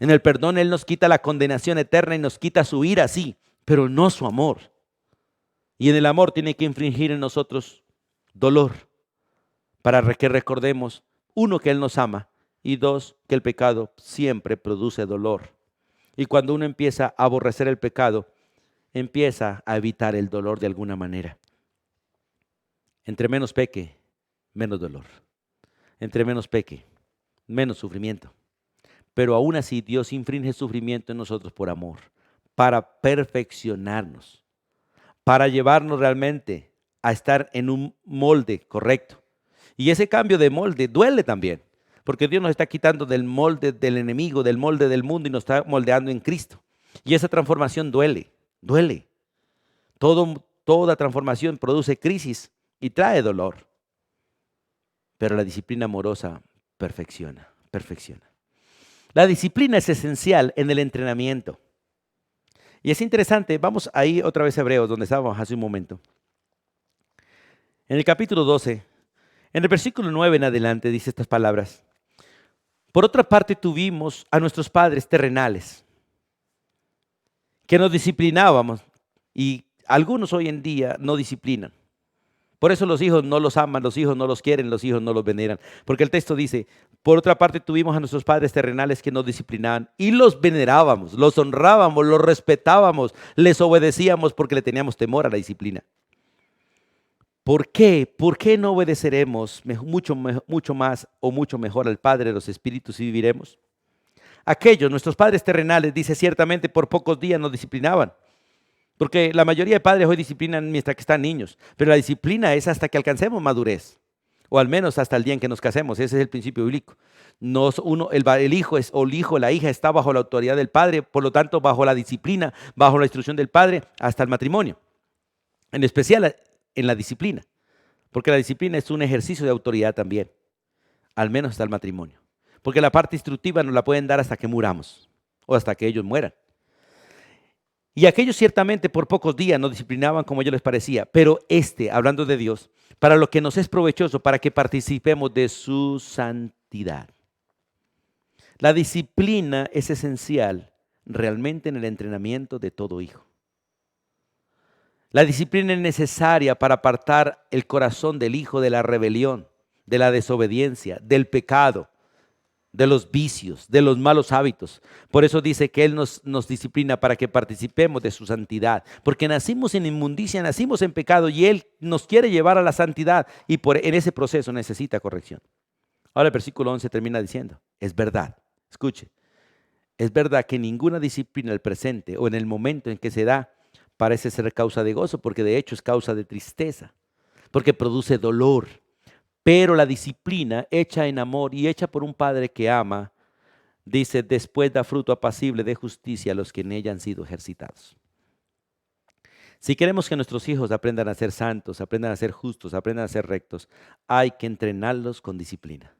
En el perdón Él nos quita la condenación eterna y nos quita su ira, sí, pero no su amor. Y en el amor tiene que infringir en nosotros dolor para que recordemos, uno, que Él nos ama y dos, que el pecado siempre produce dolor. Y cuando uno empieza a aborrecer el pecado, empieza a evitar el dolor de alguna manera. Entre menos peque, menos dolor. Entre menos peque, menos sufrimiento. Pero aún así Dios infringe sufrimiento en nosotros por amor, para perfeccionarnos, para llevarnos realmente a estar en un molde correcto. Y ese cambio de molde duele también, porque Dios nos está quitando del molde del enemigo, del molde del mundo y nos está moldeando en Cristo. Y esa transformación duele, duele. Toda transformación produce crisis y trae dolor. Pero la disciplina amorosa perfecciona. La disciplina es esencial en el entrenamiento. Y es interesante, vamos ahí otra vez a Hebreos, donde estábamos hace un momento. En el capítulo 12, en el versículo 9 en adelante, dice estas palabras. Por otra parte tuvimos a nuestros padres terrenales, que nos disciplinábamos, y algunos hoy en día no disciplinan, Por eso los hijos no los aman, los hijos no los quieren, los hijos no los veneran. Porque el texto dice, por otra parte tuvimos a nuestros padres terrenales que nos disciplinaban y los venerábamos, los honrábamos, los respetábamos, les obedecíamos porque le teníamos temor a la disciplina. ¿Por qué? ¿Por qué no obedeceremos mucho más o mucho mejor al Padre de los Espíritus y viviremos? Aquellos, nuestros padres terrenales, dice ciertamente por pocos días nos disciplinaban. Porque la mayoría de padres hoy disciplinan mientras que están niños, pero la disciplina es hasta que alcancemos madurez, o al menos hasta el día en que nos casemos. Ese es el principio bíblico. El hijo o la hija está bajo la autoridad del padre, por lo tanto bajo la disciplina, bajo la instrucción del padre hasta el matrimonio. En especial en la disciplina, porque la disciplina es un ejercicio de autoridad también, al menos hasta el matrimonio. Porque la parte instructiva nos la pueden dar hasta que muramos o hasta que ellos mueran. Y aquellos ciertamente por pocos días nos disciplinaban como a ellos les parecía, pero hablando de Dios, para lo que nos es provechoso, para que participemos de su santidad. La disciplina es esencial realmente en el entrenamiento de todo hijo. La disciplina es necesaria para apartar el corazón del hijo de la rebelión, de la desobediencia, del pecado, de los vicios, de los malos hábitos. Por eso dice que Él nos disciplina para que participemos de su santidad. Porque nacimos en inmundicia, nacimos en pecado y Él nos quiere llevar a la santidad y en ese proceso necesita corrección. Ahora el versículo 11 termina diciendo, es verdad, escuche, es verdad que ninguna disciplina al presente o en el momento en que se da parece ser causa de gozo, porque de hecho es causa de tristeza, porque produce dolor. Pero la disciplina hecha en amor y hecha por un padre que ama, dice, después da fruto apacible de justicia a los que en ella han sido ejercitados. Si queremos que nuestros hijos aprendan a ser santos, aprendan a ser justos, aprendan a ser rectos, hay que entrenarlos con disciplina.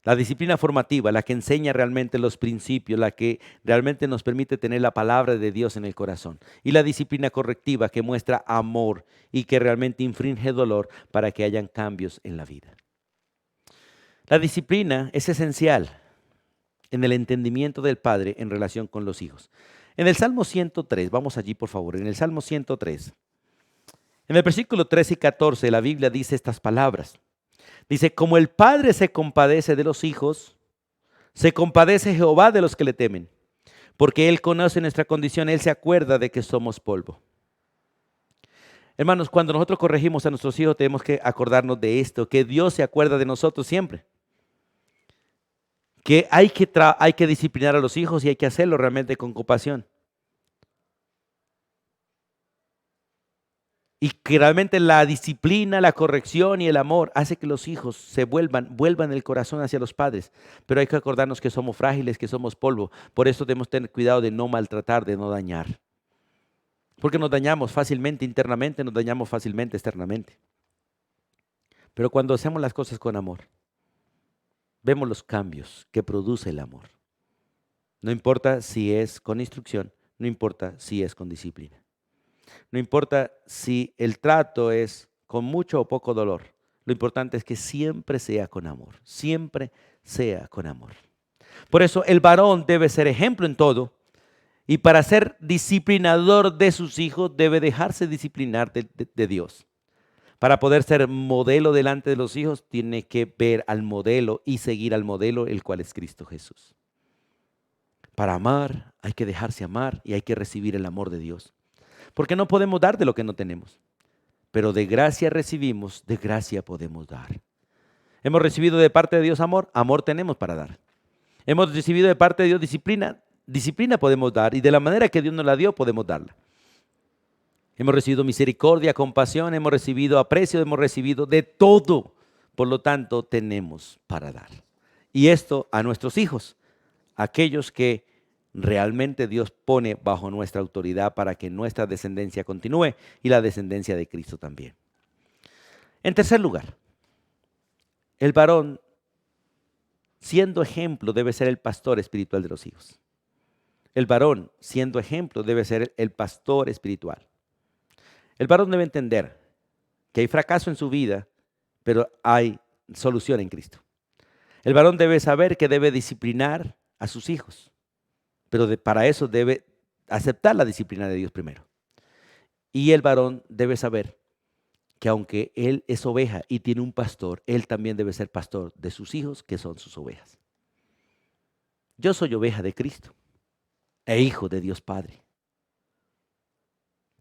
La disciplina formativa, la que enseña realmente los principios, la que realmente nos permite tener la palabra de Dios en el corazón. Y la disciplina correctiva que muestra amor y que realmente infringe dolor para que hayan cambios en la vida. La disciplina es esencial en el entendimiento del Padre en relación con los hijos. En el Salmo 103, vamos allí por favor, en el Salmo 103, en el versículo 13 y 14 la Biblia dice estas palabras. Dice, como el Padre se compadece de los hijos, se compadece Jehová de los que le temen, porque Él conoce nuestra condición, Él se acuerda de que somos polvo. Hermanos, cuando nosotros corregimos a nuestros hijos tenemos que acordarnos de esto, que Dios se acuerda de nosotros siempre. Que hay que disciplinar a los hijos y hay que hacerlo realmente con compasión. Y que realmente la disciplina, la corrección y el amor hace que los hijos se vuelvan el corazón hacia los padres. Pero hay que acordarnos que somos frágiles, que somos polvo. Por eso debemos tener cuidado de no maltratar, de no dañar. Porque nos dañamos fácilmente internamente, nos dañamos fácilmente externamente. Pero cuando hacemos las cosas con amor, vemos los cambios que produce el amor. No importa si es con instrucción, no importa si es con disciplina. No importa si el trato es con mucho o poco dolor. Lo importante es que siempre sea con amor. Siempre sea con amor. Por eso el varón debe ser ejemplo en todo. Y para ser disciplinador de sus hijos debe dejarse disciplinar de Dios. Para poder ser modelo delante de los hijos tiene que ver al modelo y seguir al modelo, el cual es Cristo Jesús. Para amar hay que dejarse amar y hay que recibir el amor de Dios. Porque no podemos dar de lo que no tenemos. Pero de gracia recibimos, de gracia podemos dar. Hemos recibido de parte de Dios amor, amor tenemos para dar. Hemos recibido de parte de Dios disciplina, disciplina podemos dar. Y de la manera que Dios nos la dio, podemos darla. Hemos recibido misericordia, compasión, hemos recibido aprecio, hemos recibido de todo. Por lo tanto, tenemos para dar. Y esto a nuestros hijos, aquellos que realmente Dios pone bajo nuestra autoridad para que nuestra descendencia continúe y la descendencia de Cristo también. En tercer lugar, el varón, siendo ejemplo, debe ser el pastor espiritual de los hijos. El varón, siendo ejemplo, debe ser el pastor espiritual. El varón debe entender que hay fracaso en su vida, pero hay solución en Cristo. El varón debe saber que debe disciplinar a sus hijos. Pero para eso debe aceptar la disciplina de Dios primero. Y el varón debe saber que aunque él es oveja y tiene un pastor, él también debe ser pastor de sus hijos, que son sus ovejas. Yo soy oveja de Cristo e hijo de Dios Padre.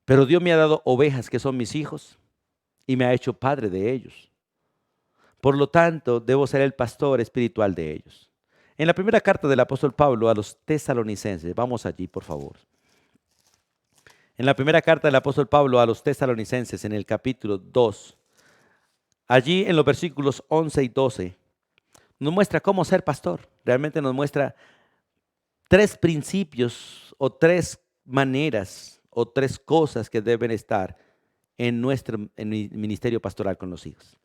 Pero Dios me ha dado ovejas que son mis hijos y me ha hecho padre de ellos. Por lo tanto, debo ser el pastor espiritual de ellos. En la primera carta del apóstol Pablo a los tesalonicenses, vamos allí por favor. En la primera carta del apóstol Pablo a los tesalonicenses, en el capítulo 2, allí en los versículos 11 y 12, nos muestra cómo ser pastor. Realmente nos muestra tres principios o tres maneras o tres cosas que deben estar en nuestro ministerio pastoral con los hijos.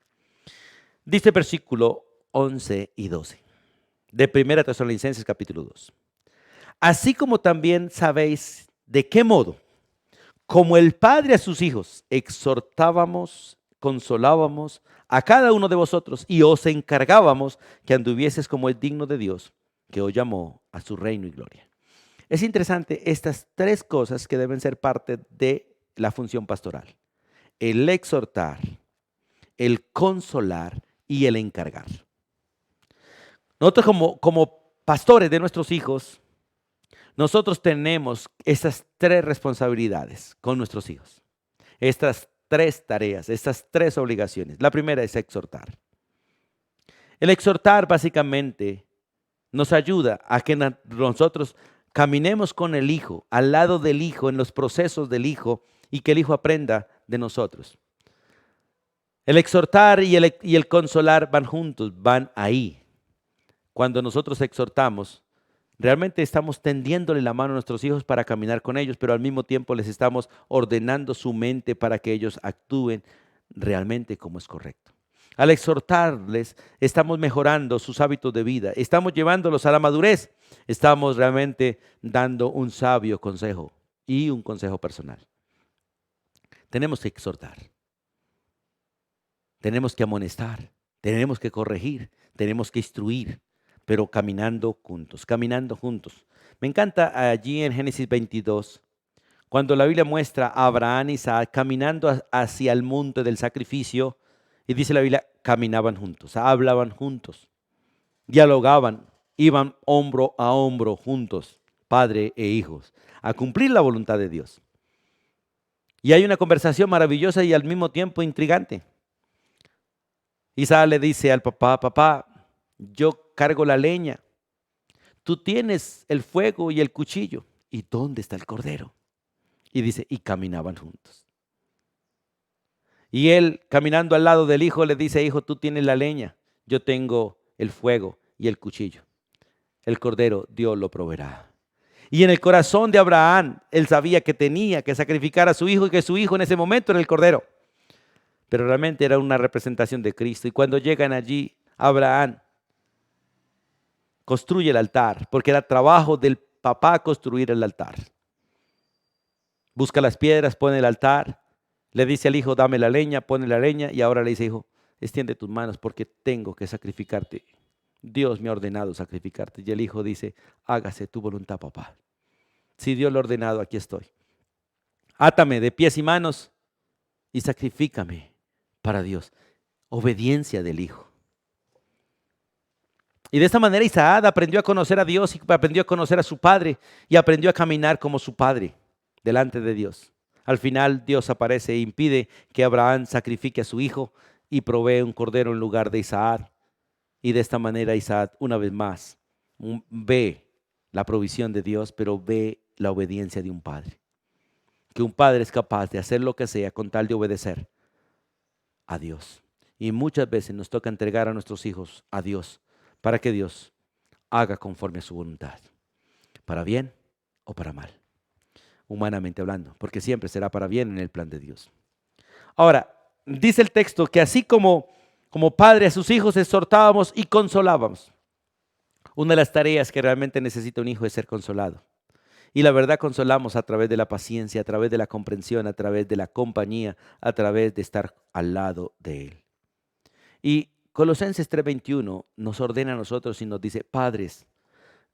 Dice el versículo 11 y 12 de 1 Tesalonicenses capítulo 2. Así como también sabéis de qué modo, como el Padre a sus hijos, exhortábamos, consolábamos a cada uno de vosotros y os encargábamos que anduvieses como es digno de Dios, que os llamó a su reino y gloria. Es interesante estas tres cosas que deben ser parte de la función pastoral: el exhortar, el consolar y el encargar. Nosotros como pastores de nuestros hijos, nosotros tenemos estas tres responsabilidades con nuestros hijos, estas tres tareas, estas tres obligaciones. La primera es exhortar. El exhortar básicamente nos ayuda a que nosotros caminemos con el hijo, al lado del hijo, en los procesos del hijo, y que el hijo aprenda de nosotros. El exhortar y el consolar van juntos, van ahí. Cuando nosotros exhortamos, realmente estamos tendiéndole la mano a nuestros hijos para caminar con ellos, pero al mismo tiempo les estamos ordenando su mente para que ellos actúen realmente como es correcto. Al exhortarles, estamos mejorando sus hábitos de vida, estamos llevándolos a la madurez, estamos realmente dando un sabio consejo y un consejo personal. Tenemos que exhortar, tenemos que amonestar, tenemos que corregir, tenemos que instruir, pero caminando juntos, caminando juntos. Me encanta allí en Génesis 22, cuando la Biblia muestra a Abraham y Isaac caminando hacia el monte del sacrificio, y dice la Biblia, caminaban juntos, hablaban juntos, dialogaban, iban hombro a hombro juntos, padre e hijos, a cumplir la voluntad de Dios. Y hay una conversación maravillosa y al mismo tiempo intrigante. Isaac le dice al papá, papá, yo cargo la leña, tú tienes el fuego y el cuchillo, ¿y dónde está el cordero? Y dice, y caminaban juntos. Y él, caminando al lado del hijo, le dice, hijo, tú tienes la leña, yo tengo el fuego y el cuchillo. El cordero, Dios lo proveerá. Y en el corazón de Abraham, él sabía que tenía que sacrificar a su hijo y que su hijo en ese momento era el cordero. Pero realmente era una representación de Cristo. Y cuando llegan allí, Abraham construye el altar, porque era trabajo del papá construir el altar. Busca las piedras, pone el altar, le dice al hijo, dame la leña, pone la leña, y ahora le dice, hijo, extiende tus manos porque tengo que sacrificarte. Dios me ha ordenado sacrificarte. Y el hijo dice, hágase tu voluntad, papá. Si Dios lo ha ordenado, aquí estoy. Átame de pies y manos y sacrifícame para Dios. Obediencia del hijo. Y de esta manera Isaac aprendió a conocer a Dios y aprendió a conocer a su padre y aprendió a caminar como su padre delante de Dios. Al final Dios aparece e impide que Abraham sacrifique a su hijo y provee un cordero en lugar de Isaac. Y de esta manera Isaac una vez más ve la provisión de Dios, pero ve la obediencia de un padre. Que un padre es capaz de hacer lo que sea con tal de obedecer a Dios. Y muchas veces nos toca entregar a nuestros hijos a Dios para que Dios haga conforme a su voluntad, para bien o para mal, humanamente hablando, porque siempre será para bien en el plan de Dios. Ahora, dice el texto que así como padre a sus hijos exhortábamos y consolábamos. Una de las tareas que realmente necesita un hijo es ser consolado. Y la verdad consolamos a través de la paciencia, a través de la comprensión, a través de la compañía, a través de estar al lado de él. Y Colosenses 3:21 nos ordena a nosotros y nos dice, padres,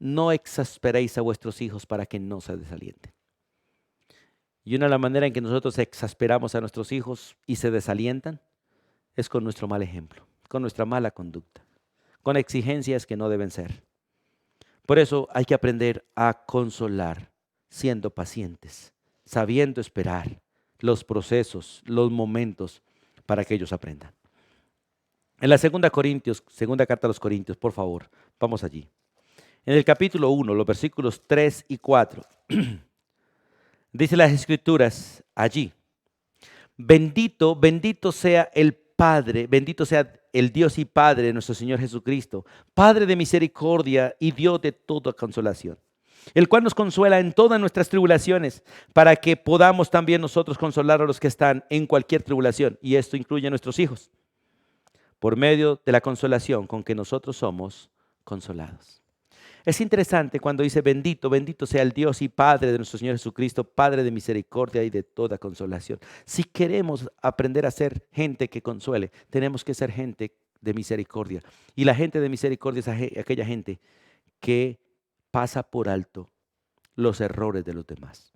no exasperéis a vuestros hijos para que no se desalienten. Y una de las maneras en que nosotros exasperamos a nuestros hijos y se desalientan es con nuestro mal ejemplo, con nuestra mala conducta, con exigencias que no deben ser. Por eso hay que aprender a consolar, siendo pacientes, sabiendo esperar los procesos, los momentos para que ellos aprendan. En la segunda carta a los Corintios, por favor, vamos allí. En el capítulo 1, los versículos 3 y 4, dice las Escrituras allí: bendito, bendito sea el Padre, bendito sea el Dios y Padre de nuestro Señor Jesucristo, Padre de misericordia y Dios de toda consolación, el cual nos consuela en todas nuestras tribulaciones, para que podamos también nosotros consolar a los que están en cualquier tribulación, y esto incluye a nuestros hijos, por medio de la consolación con que nosotros somos consolados. Es interesante cuando dice bendito, bendito sea el Dios y Padre de nuestro Señor Jesucristo, Padre de misericordia y de toda consolación. Si queremos aprender a ser gente que consuele, tenemos que ser gente de misericordia. Y la gente de misericordia es aquella gente que pasa por alto los errores de los demás.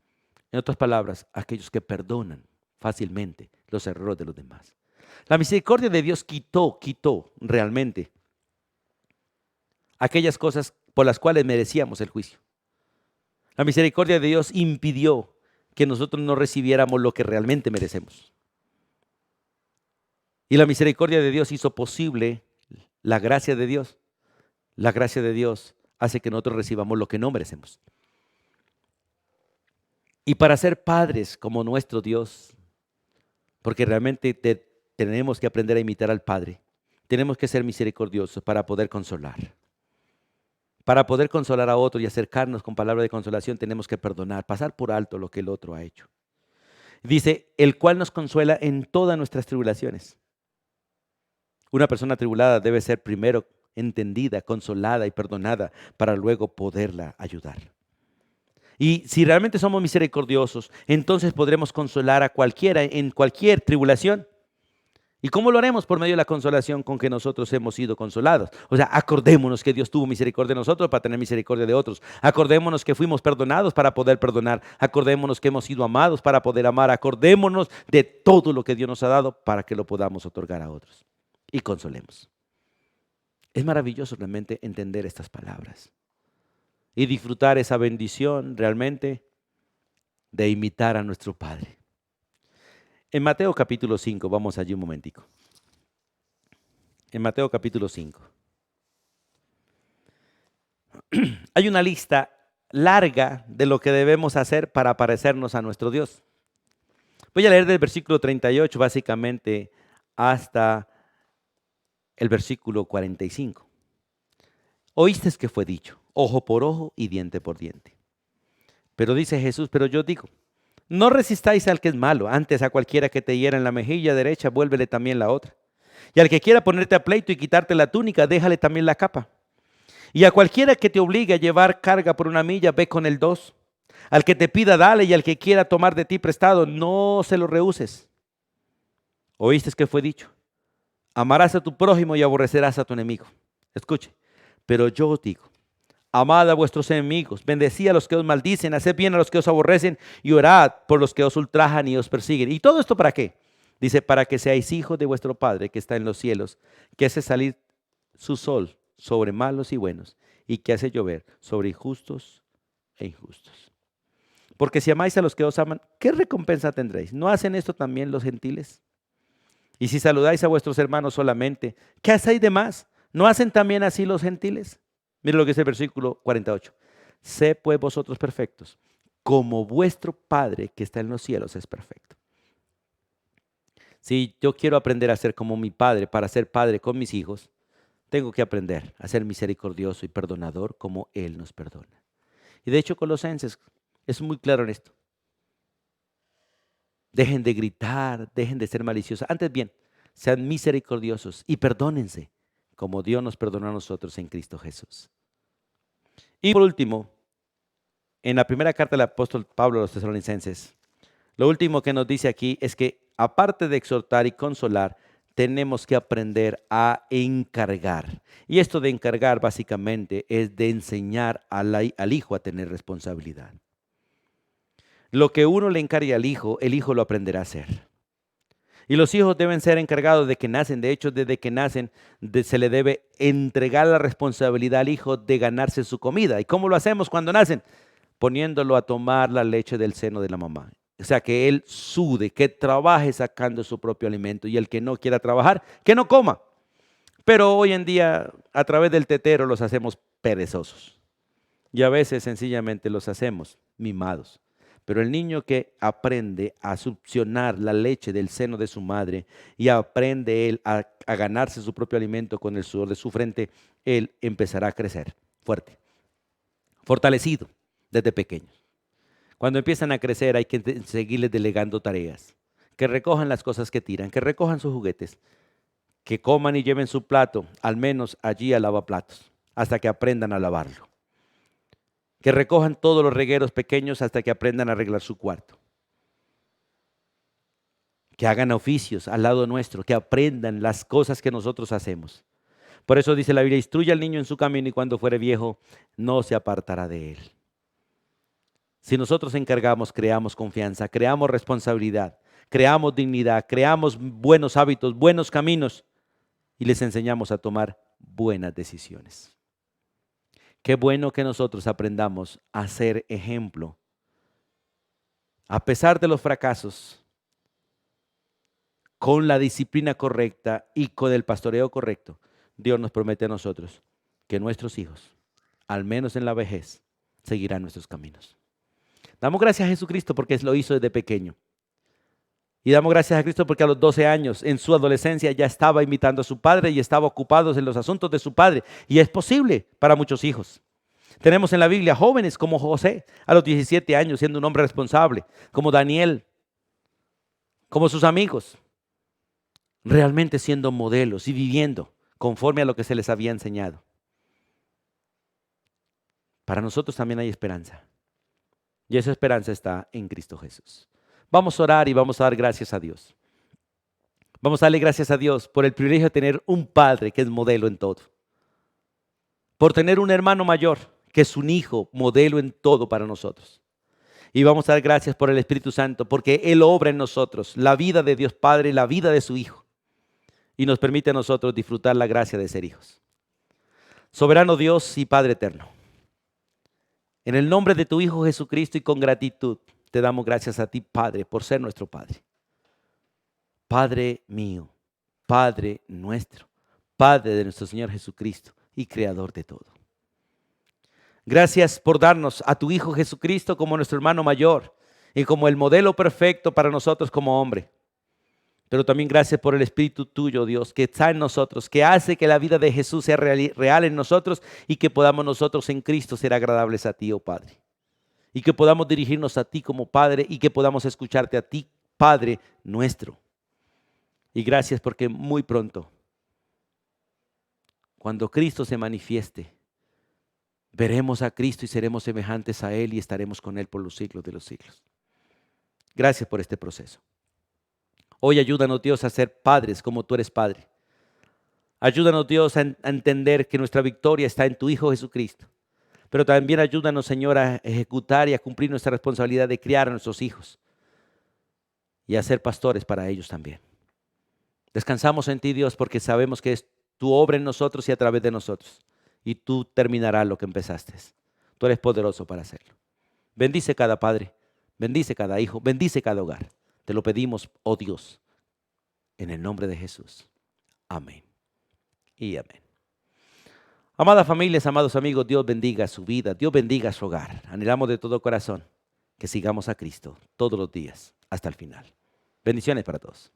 En otras palabras, aquellos que perdonan fácilmente los errores de los demás. La misericordia de Dios quitó realmente aquellas cosas por las cuales merecíamos el juicio. La misericordia de Dios impidió que nosotros no recibiéramos lo que realmente merecemos. Y la misericordia de Dios hizo posible la gracia de Dios. La gracia de Dios hace que nosotros recibamos lo que no merecemos. Y para ser padres como nuestro Dios, porque realmente tenemos que aprender a imitar al Padre, tenemos que ser misericordiosos para poder consolar. Para poder consolar a otro y acercarnos con palabra de consolación, tenemos que perdonar, pasar por alto lo que el otro ha hecho. Dice, el cual nos consuela en todas nuestras tribulaciones. Una persona tribulada debe ser primero entendida, consolada y perdonada para luego poderla ayudar. Y si realmente somos misericordiosos, entonces podremos consolar a cualquiera en cualquier tribulación. ¿Y cómo lo haremos? Por medio de la consolación con que nosotros hemos sido consolados. O sea, acordémonos que Dios tuvo misericordia de nosotros para tener misericordia de otros. Acordémonos que fuimos perdonados para poder perdonar. Acordémonos que hemos sido amados para poder amar. Acordémonos de todo lo que Dios nos ha dado para que lo podamos otorgar a otros. Y consolemos. Es maravilloso realmente entender estas palabras y disfrutar esa bendición realmente de imitar a nuestro Padre. En Mateo capítulo 5, vamos allí un momentico. En Mateo capítulo 5. Hay una lista larga de lo que debemos hacer para parecernos a nuestro Dios. Voy a leer del versículo 38 básicamente hasta el versículo 45. Oíste que fue dicho, ojo por ojo y diente por diente. Pero dice Jesús, pero yo digo, no resistáis al que es malo, antes a cualquiera que te hiera en la mejilla derecha, vuélvele también la otra. Y al que quiera ponerte a pleito y quitarte la túnica, déjale también la capa. Y a cualquiera que te obligue a llevar carga por una milla, ve con el 2. Al que te pida, dale, y al que quiera tomar de ti prestado, no se lo rehuses. ¿Oíste que fue dicho? Amarás a tu prójimo y aborrecerás a tu enemigo. Escuche, pero yo os digo, amad a vuestros enemigos, bendecid a los que os maldicen, haced bien a los que os aborrecen y orad por los que os ultrajan y os persiguen. ¿Y todo esto para qué? Dice, para que seáis hijos de vuestro Padre que está en los cielos, que hace salir su sol sobre malos y buenos y que hace llover sobre injustos e injustos. Porque si amáis a los que os aman, ¿qué recompensa tendréis? ¿No hacen esto también los gentiles? Y si saludáis a vuestros hermanos solamente, ¿qué hacéis de más? ¿No hacen también así los gentiles? Mira lo que dice el versículo 48. Sé pues vosotros perfectos, como vuestro Padre que está en los cielos es perfecto. Si yo quiero aprender a ser como mi Padre para ser padre con mis hijos, tengo que aprender a ser misericordioso y perdonador como Él nos perdona. Y de hecho Colosenses es muy claro en esto. Dejen de gritar, dejen de ser maliciosos. Antes bien, sean misericordiosos y perdónense como Dios nos perdonó a nosotros en Cristo Jesús. Y por último, en la primera carta del apóstol Pablo a los tesalonicenses, lo último que nos dice aquí es que aparte de exhortar y consolar, tenemos que aprender a encargar. Y esto de encargar básicamente es de enseñar al hijo a tener responsabilidad. Lo que uno le encargue al hijo, el hijo lo aprenderá a hacer. Y los hijos deben ser encargados de que nacen. De hecho, desde que nacen, se le debe entregar la responsabilidad al hijo de ganarse su comida. ¿Y cómo lo hacemos cuando nacen? Poniéndolo a tomar la leche del seno de la mamá. O sea, que él sude, que trabaje sacando su propio alimento. Y el que no quiera trabajar, que no coma. Pero hoy en día, a través del tetero, los hacemos perezosos. Y a veces sencillamente los hacemos mimados. Pero el niño que aprende a succionar la leche del seno de su madre y aprende él a ganarse su propio alimento con el sudor de su frente, él empezará a crecer fuerte, fortalecido desde pequeños. Cuando empiezan a crecer hay que seguirles delegando tareas, que recojan las cosas que tiran, que recojan sus juguetes, que coman y lleven su plato, al menos allí al lavaplatos, hasta que aprendan a lavarlo. Que recojan todos los regueros pequeños hasta que aprendan a arreglar su cuarto. Que hagan oficios al lado nuestro, que aprendan las cosas que nosotros hacemos. Por eso dice la Biblia, instruye al niño en su camino y cuando fuere viejo no se apartará de él. Si nosotros encargamos, creamos confianza, creamos responsabilidad, creamos dignidad, creamos buenos hábitos, buenos caminos y les enseñamos a tomar buenas decisiones. Qué bueno que nosotros aprendamos a ser ejemplo. A pesar de los fracasos, con la disciplina correcta y con el pastoreo correcto, Dios nos promete a nosotros que nuestros hijos, al menos en la vejez, seguirán nuestros caminos. Damos gracias a Jesucristo porque lo hizo desde pequeño. Y damos gracias a Cristo porque a los 12 años, en su adolescencia, ya estaba imitando a su padre y estaba ocupado en los asuntos de su padre. Y es posible para muchos hijos. Tenemos en la Biblia jóvenes como José, a los 17 años, siendo un hombre responsable, como Daniel, como sus amigos, realmente siendo modelos y viviendo conforme a lo que se les había enseñado. Para nosotros también hay esperanza. Y esa esperanza está en Cristo Jesús. Vamos a orar y vamos a dar gracias a Dios. Vamos a darle gracias a Dios por el privilegio de tener un padre que es modelo en todo. Por tener un hermano mayor que es un hijo modelo en todo para nosotros. Y vamos a dar gracias por el Espíritu Santo porque Él obra en nosotros la vida de Dios Padre y la vida de su Hijo. Y nos permite a nosotros disfrutar la gracia de ser hijos. Soberano Dios y Padre eterno, en el nombre de tu Hijo Jesucristo y con gratitud te damos gracias a ti, Padre, por ser nuestro Padre. Padre mío, Padre nuestro, Padre de nuestro Señor Jesucristo y Creador de todo. Gracias por darnos a tu Hijo Jesucristo como nuestro hermano mayor y como el modelo perfecto para nosotros como hombre. Pero también gracias por el Espíritu tuyo, Dios, que está en nosotros, que hace que la vida de Jesús sea real en nosotros y que podamos nosotros en Cristo ser agradables a ti, oh Padre. Y que podamos dirigirnos a ti como Padre y que podamos escucharte a ti, Padre nuestro. Y gracias porque muy pronto, cuando Cristo se manifieste, veremos a Cristo y seremos semejantes a Él y estaremos con Él por los siglos de los siglos. Gracias por este proceso. Hoy ayúdanos, Dios, a ser padres como tú eres Padre. Ayúdanos, Dios, a entender que nuestra victoria está en tu Hijo Jesucristo. Pero también ayúdanos, Señor, a ejecutar y a cumplir nuestra responsabilidad de criar a nuestros hijos y a ser pastores para ellos también. Descansamos en ti, Dios, porque sabemos que es tu obra en nosotros y a través de nosotros. Y tú terminarás lo que empezaste. Tú eres poderoso para hacerlo. Bendice cada padre, bendice cada hijo, bendice cada hogar. Te lo pedimos, oh Dios, en el nombre de Jesús. Amén y amén. Amadas familias, amados amigos, Dios bendiga su vida, Dios bendiga su hogar. Anhelamos de todo corazón que sigamos a Cristo todos los días hasta el final. Bendiciones para todos.